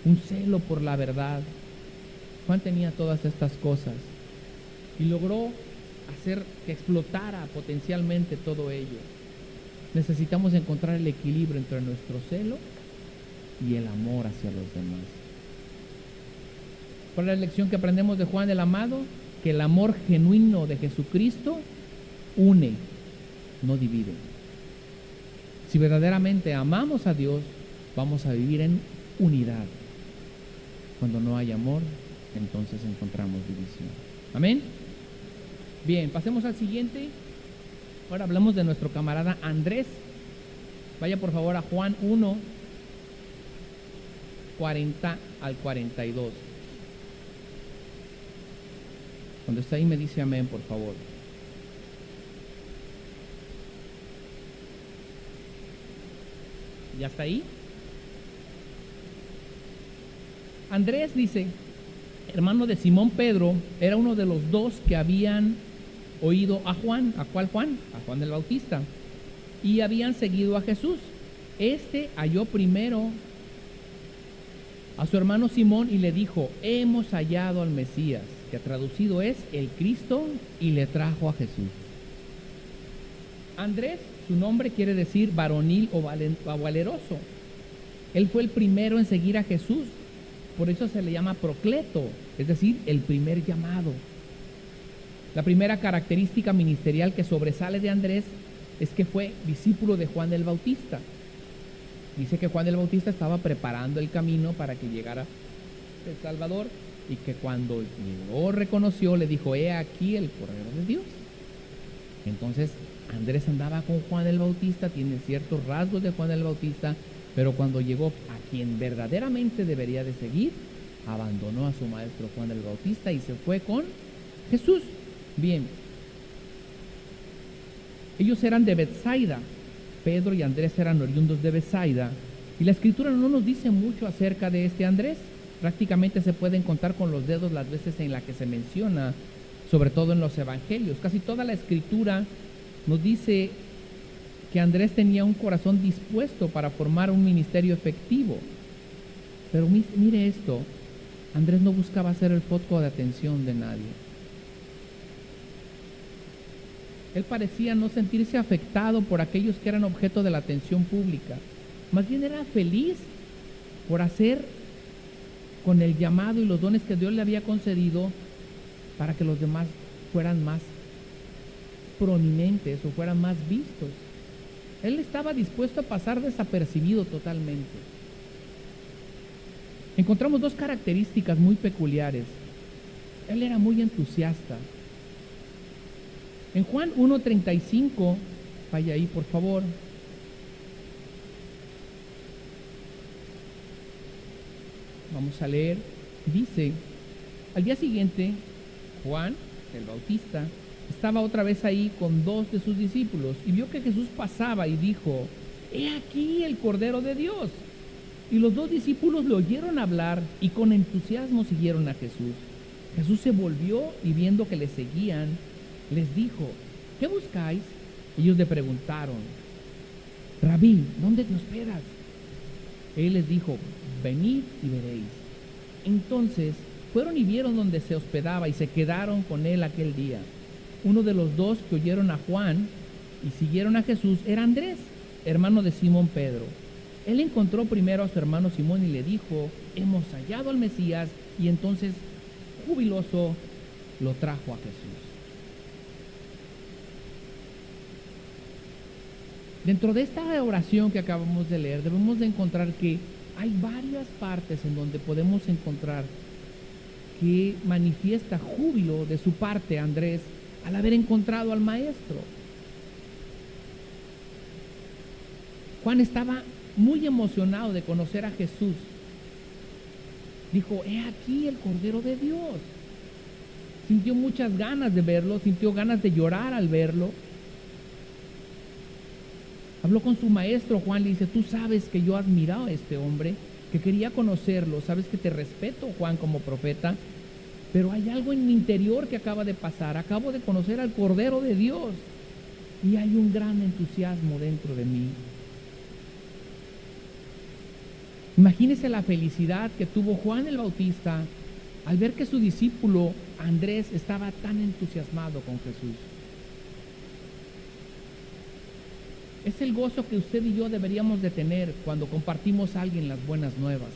un celo por la verdad. Juan tenía todas estas cosas y logró hacer que explotara potencialmente todo ello. Necesitamos encontrar el equilibrio entre nuestro celo y el amor hacia los demás. ¿Cuál es la lección que aprendemos de Juan el Amado? Que el amor genuino de Jesucristo une, no divide. Si verdaderamente amamos a Dios, vamos a vivir en unidad. Cuando no hay amor, entonces encontramos división. ¿Amén? Bien, pasemos al siguiente. Ahora hablamos de nuestro camarada Andrés. Vaya por favor a Juan 1, 40 al 42. Cuando está ahí me dice amén, por favor. ¿Ya está ahí? Andrés dice, hermano de Simón Pedro, era uno de los 2 que habían oído a Juan. ¿A cuál Juan? A Juan el Bautista. Y habían seguido a Jesús. Este halló primero a su hermano Simón y le dijo, hemos hallado al Mesías, que traducido es el Cristo, y le trajo a Jesús. Andrés, su nombre quiere decir varonil o valeroso. Él fue el primero en seguir a Jesús. Por eso se le llama procleto, es decir, el primer llamado. La primera característica ministerial que sobresale de Andrés es que fue discípulo de Juan el Bautista. Dice que Juan el Bautista estaba preparando el camino para que llegara el Salvador y que cuando lo reconoció le dijo, he aquí el Cordero de Dios. Entonces Andrés andaba con Juan el Bautista, tiene ciertos rasgos de Juan el Bautista, pero cuando llegó a quien verdaderamente debería de seguir, abandonó a su maestro Juan el Bautista y se fue con Jesús. Bien, ellos eran de Betsaida, Pedro y Andrés eran oriundos de Betsaida, y la escritura no nos dice mucho acerca de este Andrés. Prácticamente se pueden contar con los dedos las veces en las que se menciona, sobre todo en los evangelios. Casi toda la escritura nos dice que Andrés tenía un corazón dispuesto para formar un ministerio efectivo. Pero mire esto, Andrés no buscaba ser el foco de atención de nadie. Él parecía no sentirse afectado por aquellos que eran objeto de la atención pública. Más bien era feliz por hacer con el llamado y los dones que Dios le había concedido para que los demás fueran más prominentes o fueran más vistos. Él estaba dispuesto a pasar desapercibido totalmente. Encontramos dos características muy peculiares. Él era muy entusiasta. En Juan 1:35, vaya ahí por favor. Vamos a leer. Dice, al día siguiente, Juan el Bautista estaba otra vez ahí con dos de sus discípulos y vio que Jesús pasaba y dijo, he aquí el Cordero de Dios. Y los dos discípulos le oyeron hablar y con entusiasmo siguieron a Jesús. Jesús se volvió y viendo que le seguían, les dijo, ¿qué buscáis? Ellos le preguntaron, Rabí, ¿dónde te hospedas? Él les dijo, venid y veréis. Entonces fueron y vieron donde se hospedaba y se quedaron con él aquel día. Uno de los dos que oyeron a Juan y siguieron a Jesús era Andrés, hermano de Simón Pedro. Él encontró primero a su hermano Simón y le dijo, hemos hallado al Mesías, y entonces, jubiloso, lo trajo a Jesús. Dentro de esta oración que acabamos de leer, debemos de encontrar que hay varias partes en donde podemos encontrar que manifiesta júbilo de su parte Andrés al haber encontrado al Maestro. Juan estaba muy emocionado de conocer a Jesús. Dijo, he aquí el Cordero de Dios. Sintió muchas ganas de verlo, sintió ganas de llorar al verlo. Habló con su maestro Juan, le dice, tú sabes que yo admiraba a este hombre, que quería conocerlo, sabes que te respeto, Juan, como profeta, pero hay algo en mi interior que acaba de pasar, acabo de conocer al Cordero de Dios y hay un gran entusiasmo dentro de mí. Imagínese la felicidad que tuvo Juan el Bautista al ver que su discípulo Andrés estaba tan entusiasmado con Jesús. Es el gozo que usted y yo deberíamos de tener cuando compartimos a alguien las buenas nuevas.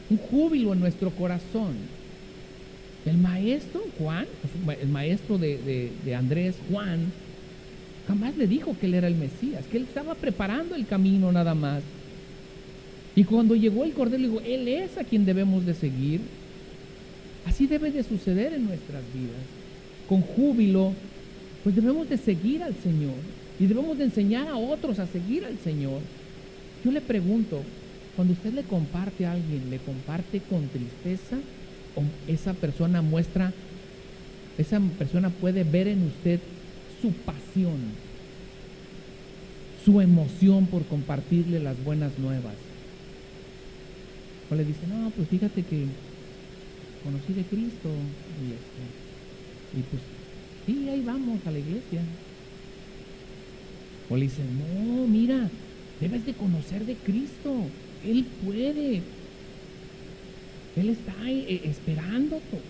Un júbilo en nuestro corazón. El maestro Juan, el maestro de Andrés, Juan, jamás le dijo que él era el Mesías, que él estaba preparando el camino nada más. Y cuando llegó el Cordero, le dijo, él es a quien debemos de seguir. Así debe de suceder en nuestras vidas. Con júbilo, pues debemos de seguir al Señor. Y debemos de enseñar a otros a seguir al Señor. Yo le pregunto, cuando usted le comparte a alguien, ¿le comparte con tristeza? ¿O esa persona puede ver en usted su pasión, su emoción por compartirle las buenas nuevas? O le dice, no, pues fíjate que conocí de Cristo y pues sí, ahí vamos a la iglesia. O le dicen, no, mira, debes de conocer de Cristo. Él puede. Él está esperándote.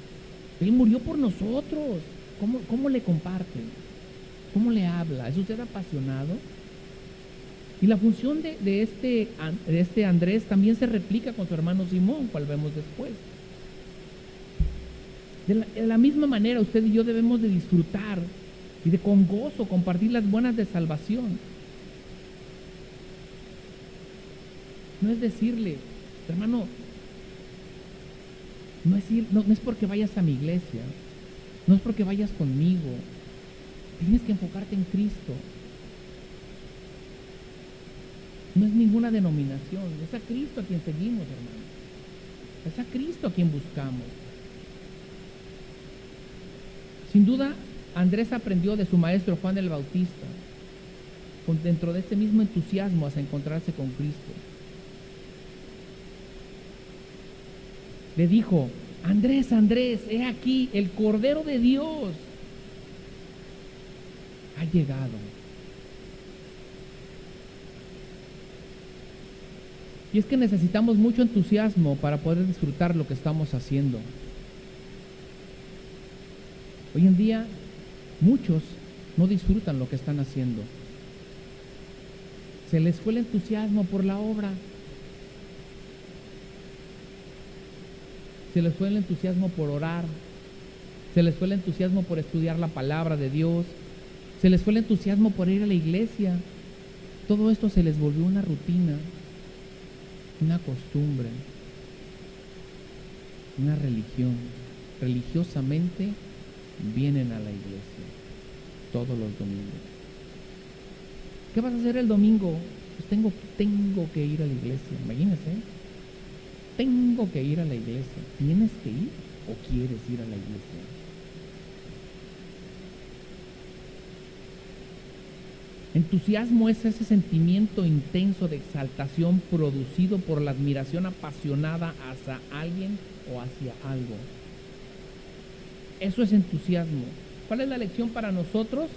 Él murió por nosotros. ¿Cómo le comparte? ¿Cómo le habla? ¿Es usted apasionado? Y la función de este Andrés también se replica con su hermano Simón, cual vemos después. De la misma manera, usted y yo debemos de disfrutar y de con gozo compartir las buenas de salvación. No es decirle, hermano, no es porque vayas a mi iglesia, no es porque vayas conmigo, Tienes que enfocarte en Cristo. No es ninguna denominación, es a Cristo a quien seguimos, hermano. Es a Cristo a quien buscamos. Sin duda, Andrés aprendió de su maestro Juan el Bautista, dentro de este mismo entusiasmo hacia encontrarse con Cristo. Le dijo: Andrés, Andrés, he aquí, el Cordero de Dios ha llegado. Y es que necesitamos mucho entusiasmo para poder disfrutar lo que estamos haciendo. Hoy en día, muchos no disfrutan lo que están haciendo. Se les fue el entusiasmo por la obra. Se les fue el entusiasmo por orar. Se les fue el entusiasmo por estudiar la palabra de Dios. Se les fue el entusiasmo por ir a la iglesia. Todo esto se les volvió una rutina, una costumbre, una religión. Religiosamente vienen a la iglesia todos los domingos. ¿Qué vas a hacer el domingo? Pues tengo que ir a la iglesia. Imagínense. Tengo que ir a la iglesia. ¿Tienes que ir o quieres ir a la iglesia? Entusiasmo es ese sentimiento intenso de exaltación producido por la admiración apasionada hacia alguien o hacia algo. Eso es entusiasmo. ¿Cuál es la lección para nosotros?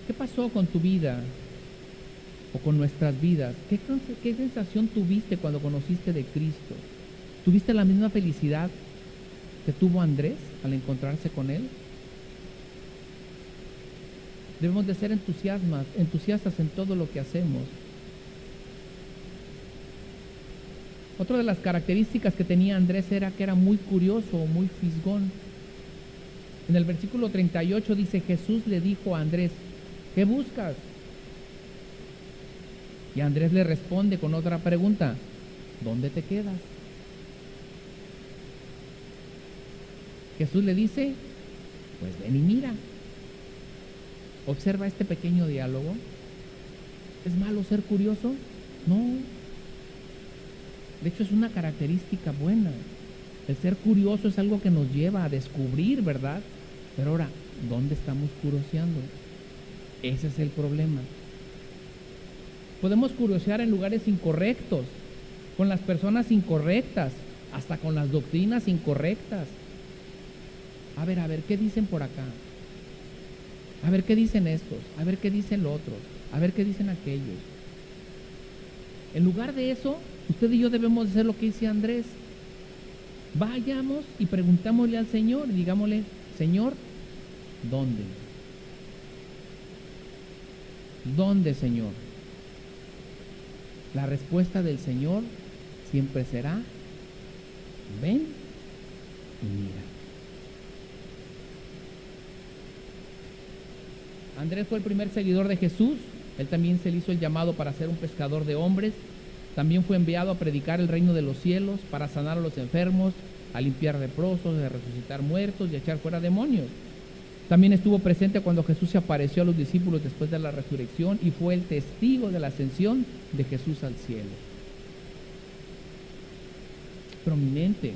¿Qué pasó con tu vida o con nuestras vidas? ¿Qué sensación tuviste cuando conociste de Cristo? ¿Tuviste la misma felicidad que tuvo Andrés al encontrarse con Él? Debemos de ser entusiastas en todo lo que hacemos. Otra de las características que tenía Andrés era que era muy curioso o muy fisgón. En el versículo 38 dice: Jesús le dijo a Andrés: ¿qué buscas? Y Andrés le responde con otra pregunta: ¿dónde te quedas? Jesús le dice: pues ven y mira. Observa este pequeño diálogo. ¿Es malo ser curioso? No. De hecho, es una característica buena. El ser curioso es algo que nos lleva a descubrir, ¿verdad? Pero ahora, ¿dónde estamos curioseando? Ese es el problema. Podemos curiosear en lugares incorrectos, con las personas incorrectas, hasta con las doctrinas incorrectas. A ver, ¿qué dicen por acá? A ver qué dicen estos, a ver qué dicen los otros, a ver qué dicen aquellos. En lugar de eso, usted y yo debemos hacer lo que dice Andrés. Vayamos y preguntámosle al Señor, y digámosle: Señor, ¿dónde? ¿Dónde, Señor? La respuesta del Señor siempre será: ven y mira. Andrés fue el primer seguidor de Jesús. Él también se le hizo el llamado para ser un pescador de hombres. También fue enviado a predicar el reino de los cielos, para sanar a los enfermos, a limpiar leprosos, a resucitar muertos y a echar fuera demonios. También estuvo presente cuando Jesús se apareció a los discípulos después de la resurrección y fue el testigo de la ascensión de Jesús al cielo. Prominente.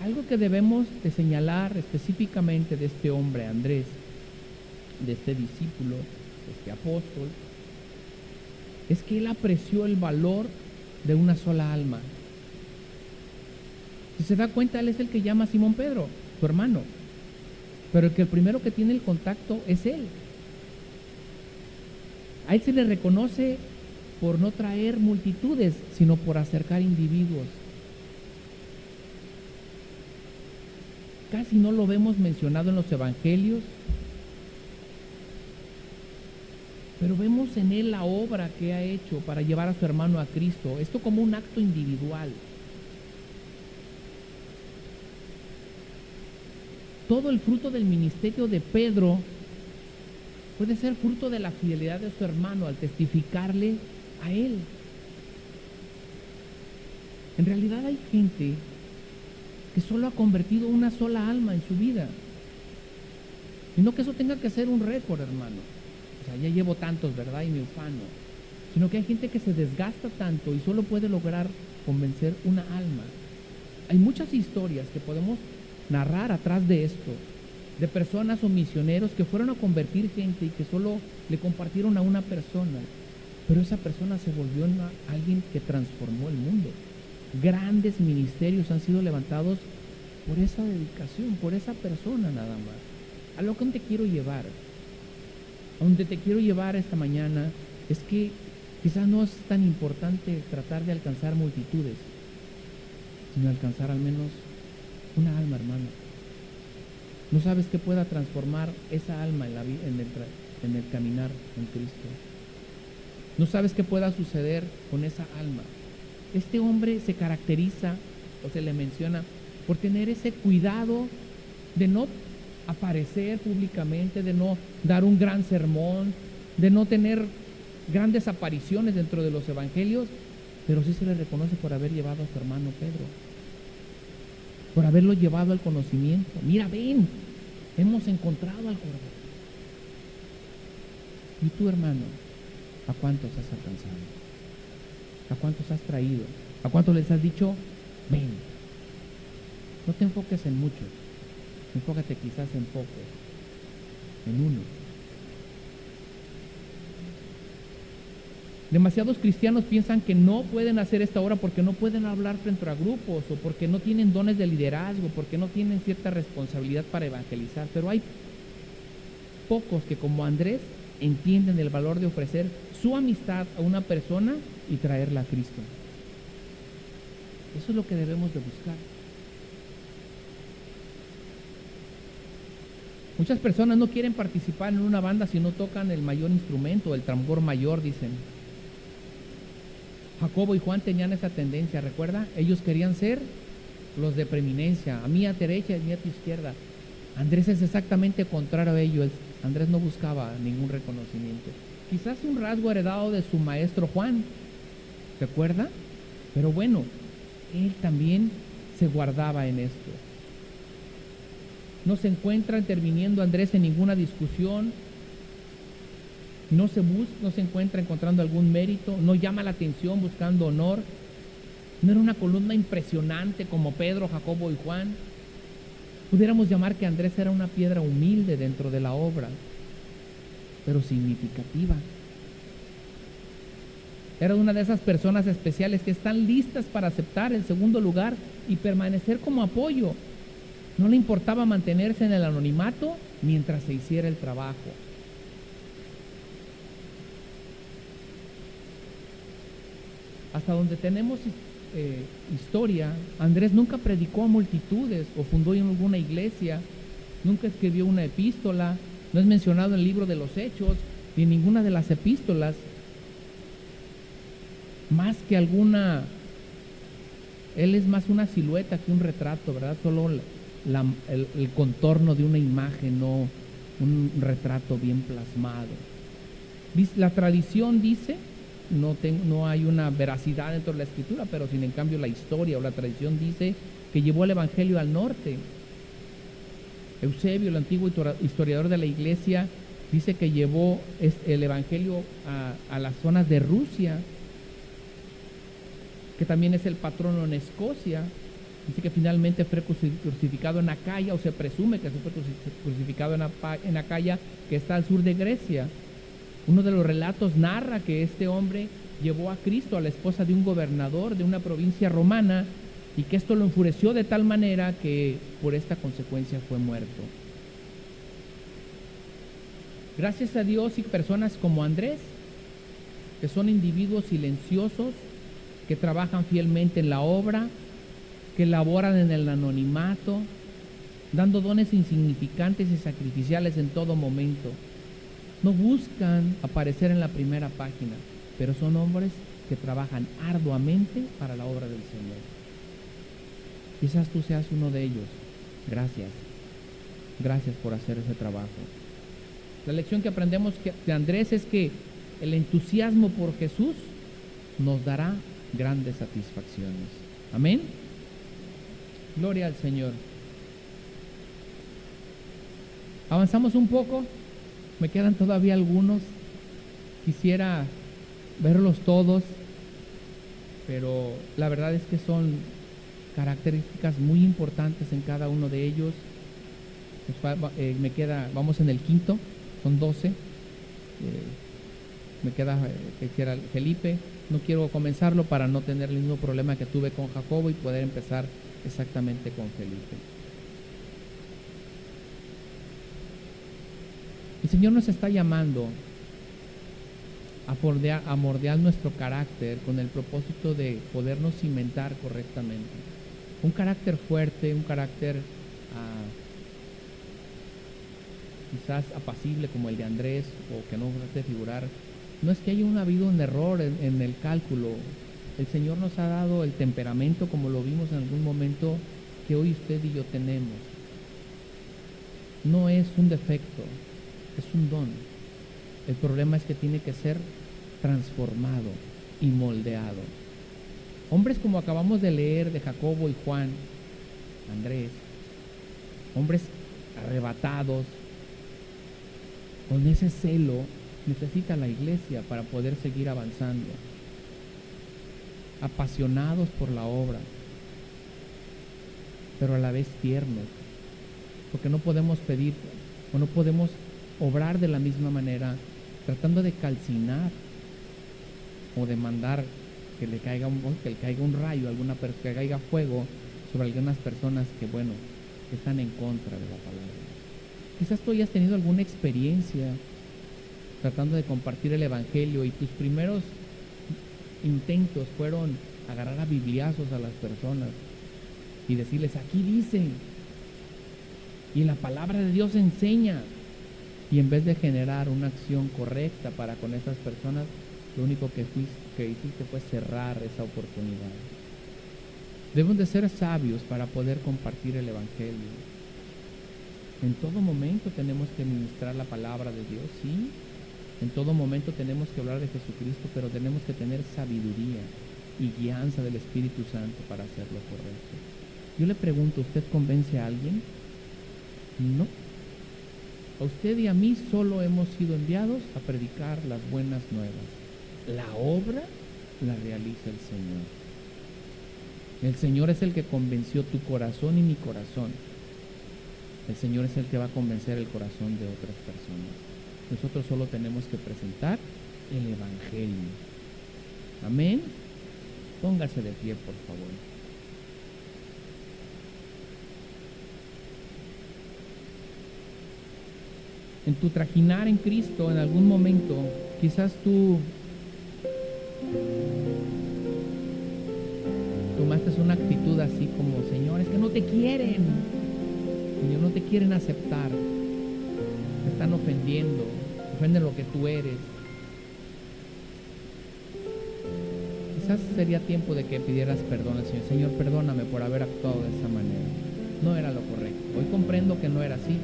Algo que debemos de señalar específicamente de este hombre, Andrés, de este discípulo, de este apóstol, es que él apreció el valor de una sola alma. Si se da cuenta, él es el que llama a Simón Pedro, su hermano, pero el primero que tiene el contacto es él. A él se le reconoce por no traer multitudes, sino por acercar individuos. Casi no lo vemos mencionado en los evangelios, pero vemos en él la obra que ha hecho para llevar a su hermano a Cristo, esto como un acto individual. Todo el fruto del ministerio de Pedro puede ser fruto de la fidelidad de su hermano al testificarle a él. En realidad hay gente que solo ha convertido una sola alma en su vida. Y no que eso tenga que ser un récord, hermano. O sea, ya llevo tantos, ¿verdad? Y me ufano. Sino que hay gente que se desgasta tanto y solo puede lograr convencer una alma. Hay muchas historias que podemos narrar atrás de esto, de personas o misioneros que fueron a convertir gente y que solo le compartieron a una persona, pero esa persona se volvió alguien que transformó el mundo. Grandes ministerios han sido levantados por esa dedicación, por esa persona nada más. A lo que te quiero llevar, a donde te quiero llevar esta mañana, es que quizás no es tan importante tratar de alcanzar multitudes, sino alcanzar al menos una alma, hermano. No sabes qué pueda transformar esa alma en el caminar en Cristo. No sabes qué pueda suceder con esa alma. Este hombre se caracteriza, o se le menciona, por tener ese cuidado de no aparecer públicamente, de no dar un gran sermón, de no tener grandes apariciones dentro de los evangelios, pero sí se le reconoce por haber llevado a su hermano Pedro, por haberlo llevado al conocimiento. Mira, ven, hemos encontrado al Cordero. ¿Y tú, hermano, a cuántos has alcanzado? ¿A cuántos has traído? ¿A cuántos les has dicho, ven? No te enfoques en muchos, enfócate quizás en pocos, en uno. Demasiados cristianos piensan que no pueden hacer esta obra porque no pueden hablar frente a grupos, o porque no tienen dones de liderazgo, porque no tienen cierta responsabilidad para evangelizar. Pero hay pocos que, como Andrés, entienden el valor de ofrecer su amistad a una persona y traerla a Cristo. Eso es lo que debemos de buscar. Muchas personas no quieren participar en una banda si no tocan el mayor instrumento, el tambor mayor, dicen. Jacobo y Juan tenían esa tendencia, ¿recuerda? Ellos querían ser los de preeminencia, a mí a derecha y a mí a tu izquierda. Andrés es exactamente contrario a ello. Andrés no buscaba ningún reconocimiento. Quizás un rasgo heredado de su maestro Juan, ¿recuerda? Pero bueno, él también se guardaba en esto. No se encuentra interviniendo Andrés en ninguna discusión, no se encuentra encontrando algún mérito, no llama la atención buscando honor. No era una columna impresionante como Pedro, Jacobo y Juan. Pudiéramos llamar que Andrés era una piedra humilde dentro de la obra, pero significativa. Era una de esas personas especiales que están listas para aceptar el segundo lugar y permanecer como apoyo. No le importaba mantenerse en el anonimato mientras se hiciera el trabajo. Hasta donde tenemos historia, Andrés nunca predicó a multitudes o fundó en alguna iglesia, nunca escribió una epístola, no es mencionado en el libro de los Hechos, ni en ninguna de las epístolas, más que alguna, él es más una silueta que un retrato, ¿verdad? Solo el contorno de una imagen, no un retrato bien plasmado. La tradición dice, no hay una veracidad dentro de la escritura, pero sin en cambio la historia o la tradición dice que llevó el evangelio al norte. Eusebio, el antiguo historiador de la iglesia, dice que llevó el evangelio a las zonas de Rusia, que también es el patrono en Escocia. Dice que finalmente fue crucificado en Acaya, o se presume que fue crucificado en Acaya, que está al sur de Grecia. Uno de los relatos narra que este hombre llevó a Cristo a la esposa de un gobernador de una provincia romana, y que esto lo enfureció de tal manera que por esta consecuencia fue muerto. Gracias a Dios y personas como Andrés, que son individuos silenciosos, que trabajan fielmente en la obra, que laboran en el anonimato, dando dones insignificantes y sacrificiales en todo momento. No buscan aparecer en la primera página, pero son hombres que trabajan arduamente para la obra del Señor. Quizás tú seas uno de ellos. Gracias. Gracias por hacer ese trabajo. La lección que aprendemos de Andrés es que el entusiasmo por Jesús nos dará grandes satisfacciones. Amén. Gloria al Señor. Avanzamos un poco. Me quedan todavía algunos. Quisiera verlos todos, pero la verdad es que son características muy importantes en cada uno de ellos. Vamos en el quinto, son 12. Me queda Felipe. No quiero comenzarlo para no tener el mismo problema que tuve con Jacobo y poder empezar exactamente con Felipe. El Señor nos está llamando a moldear nuestro carácter con el propósito de podernos cimentar correctamente. Un carácter fuerte, un carácter quizás apacible como el de Andrés, o que no trate de figurar. No es que haya habido un error en el cálculo. El Señor nos ha dado el temperamento, como lo vimos en algún momento, que hoy usted y yo tenemos. No es un defecto, es un don. El problema es que tiene que ser transformado y moldeado. Hombres como acabamos de leer de Jacobo y Juan, Andrés, hombres arrebatados, con ese celo, necesita la iglesia para poder seguir avanzando. Apasionados por la obra, pero a la vez tiernos, porque no podemos pedir o no podemos obrar de la misma manera, tratando de calcinar o de mandar que le caiga un rayo, que caiga fuego sobre algunas personas que están en contra de la palabra. Quizás tú hayas tenido alguna experiencia tratando de compartir el evangelio y tus primeros intentos fueron agarrar a bibliazos a las personas y decirles: aquí dice, y la palabra de Dios enseña. Y en vez de generar una acción correcta para con esas personas, lo único que hiciste fue cerrar esa oportunidad. Debemos de ser sabios para poder compartir el evangelio. En todo momento tenemos que ministrar la palabra de Dios, sí. En todo momento tenemos que hablar de Jesucristo, pero tenemos que tener sabiduría y guianza del Espíritu Santo para hacer lo correcto. Yo le pregunto, ¿usted convence a alguien? No. A usted y a mí solo hemos sido enviados a predicar las buenas nuevas. La obra la realiza el Señor. El Señor es el que convenció tu corazón y mi corazón. El Señor es el que va a convencer el corazón de otras personas. Nosotros solo tenemos que presentar el Evangelio. Amén. Póngase de pie, por favor. En tu trajinar en Cristo, en algún momento, quizás tú tomaste una actitud así como: Señor, es que no te quieren. Señor, no te quieren aceptar. Te están ofendiendo. Ofenden lo que tú eres. Quizás sería tiempo de que pidieras perdón al Señor. Señor, perdóname por haber actuado de esa manera. No era lo correcto. Hoy comprendo que no era así.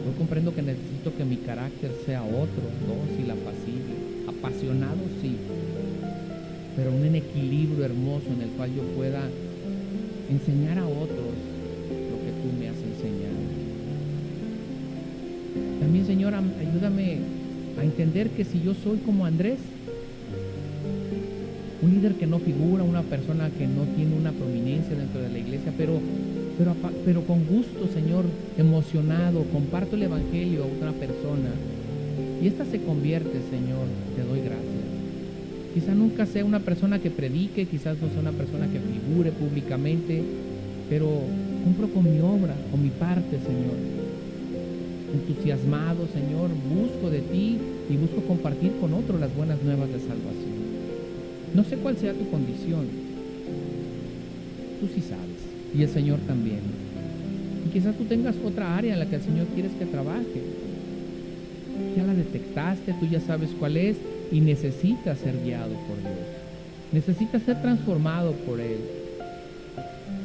Hoy comprendo que necesito que mi carácter sea otro, dócil, apacible, apasionado, sí, pero en equilibrio hermoso en el cual yo pueda enseñar a otros lo que tú me has enseñado. También, Señor, ayúdame a entender que si yo soy como Andrés, un líder que no figura, una persona que no tiene una prominencia dentro de la iglesia, pero con gusto, Señor, emocionado, comparto el evangelio a otra persona y esta se convierte, Señor, te doy gracias. Quizás nunca sea una persona que predique, quizás no sea una persona que figure públicamente, pero cumplo con mi obra, con mi parte, Señor. Entusiasmado, Señor, busco de ti y busco compartir con otros las buenas nuevas de salvación. No sé cuál sea tu condición, tú sí sabes, y el Señor también. Y quizás tú tengas otra área en la que el Señor quieres que trabaje. Ya la detectaste, tú ya sabes cuál es y necesitas ser guiado por Dios. Necesitas ser transformado por Él.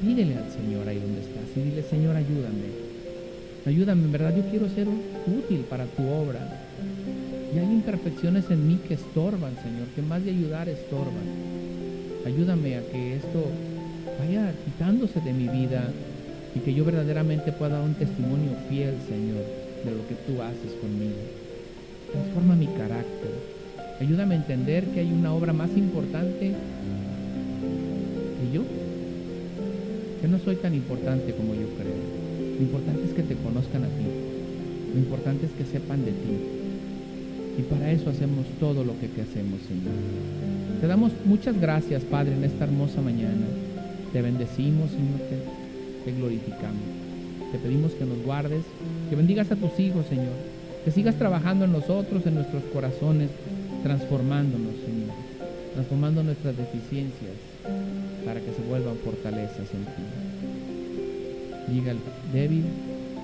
Pídele al Señor ahí donde estás y dile: Señor, ayúdame. Ayúdame, en verdad yo quiero ser útil para tu obra. Y hay imperfecciones en mí que estorban, Señor, que más de ayudar estorban. Ayúdame a que esto vaya quitándose de mi vida y que yo verdaderamente pueda dar un testimonio fiel, Señor, de lo que tú haces conmigo. Transforma mi carácter. Ayúdame a entender que hay una obra más importante que yo, que no soy tan importante como yo creo. Lo importante es que te conozcan a ti. Lo importante es que sepan de ti. Y para eso hacemos todo lo que hacemos, Señor. Te damos muchas gracias, Padre, en esta hermosa mañana. Te bendecimos, Señor, te glorificamos. Te pedimos que nos guardes, que bendigas a tus hijos, Señor. Que sigas trabajando en nosotros, en nuestros corazones, transformándonos, Señor. Transformando nuestras deficiencias para que se vuelvan fortalezas en ti. Diga el débil,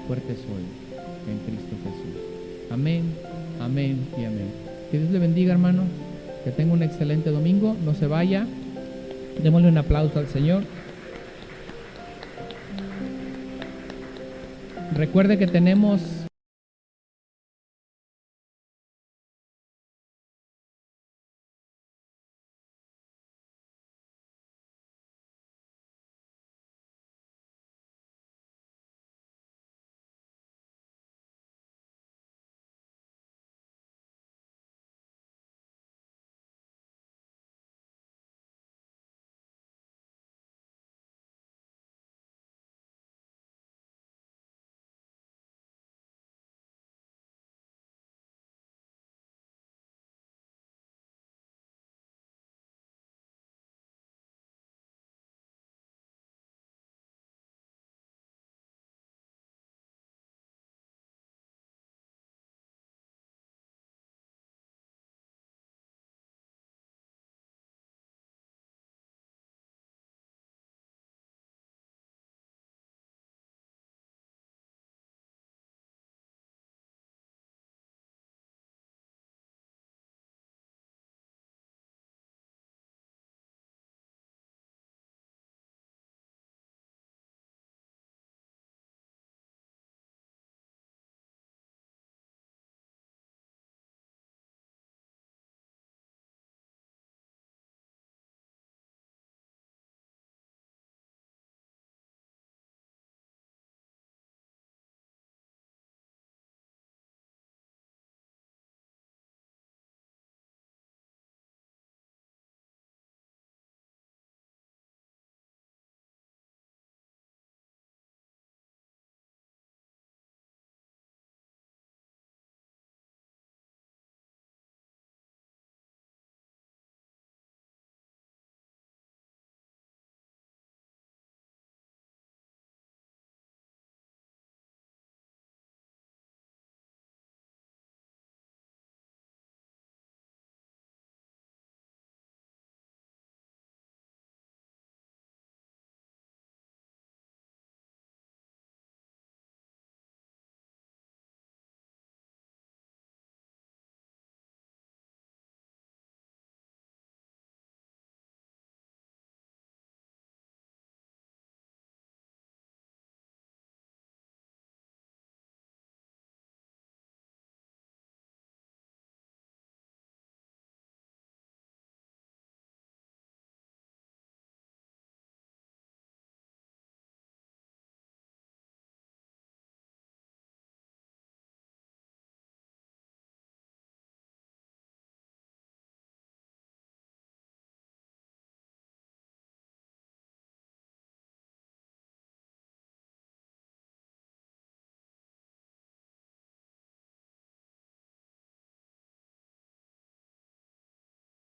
fuerte soy en Cristo Jesús. Amén, amén y amén. Que Dios le bendiga, hermano. Que tenga un excelente domingo. No se vaya. Démosle un aplauso al Señor. Recuerde que tenemos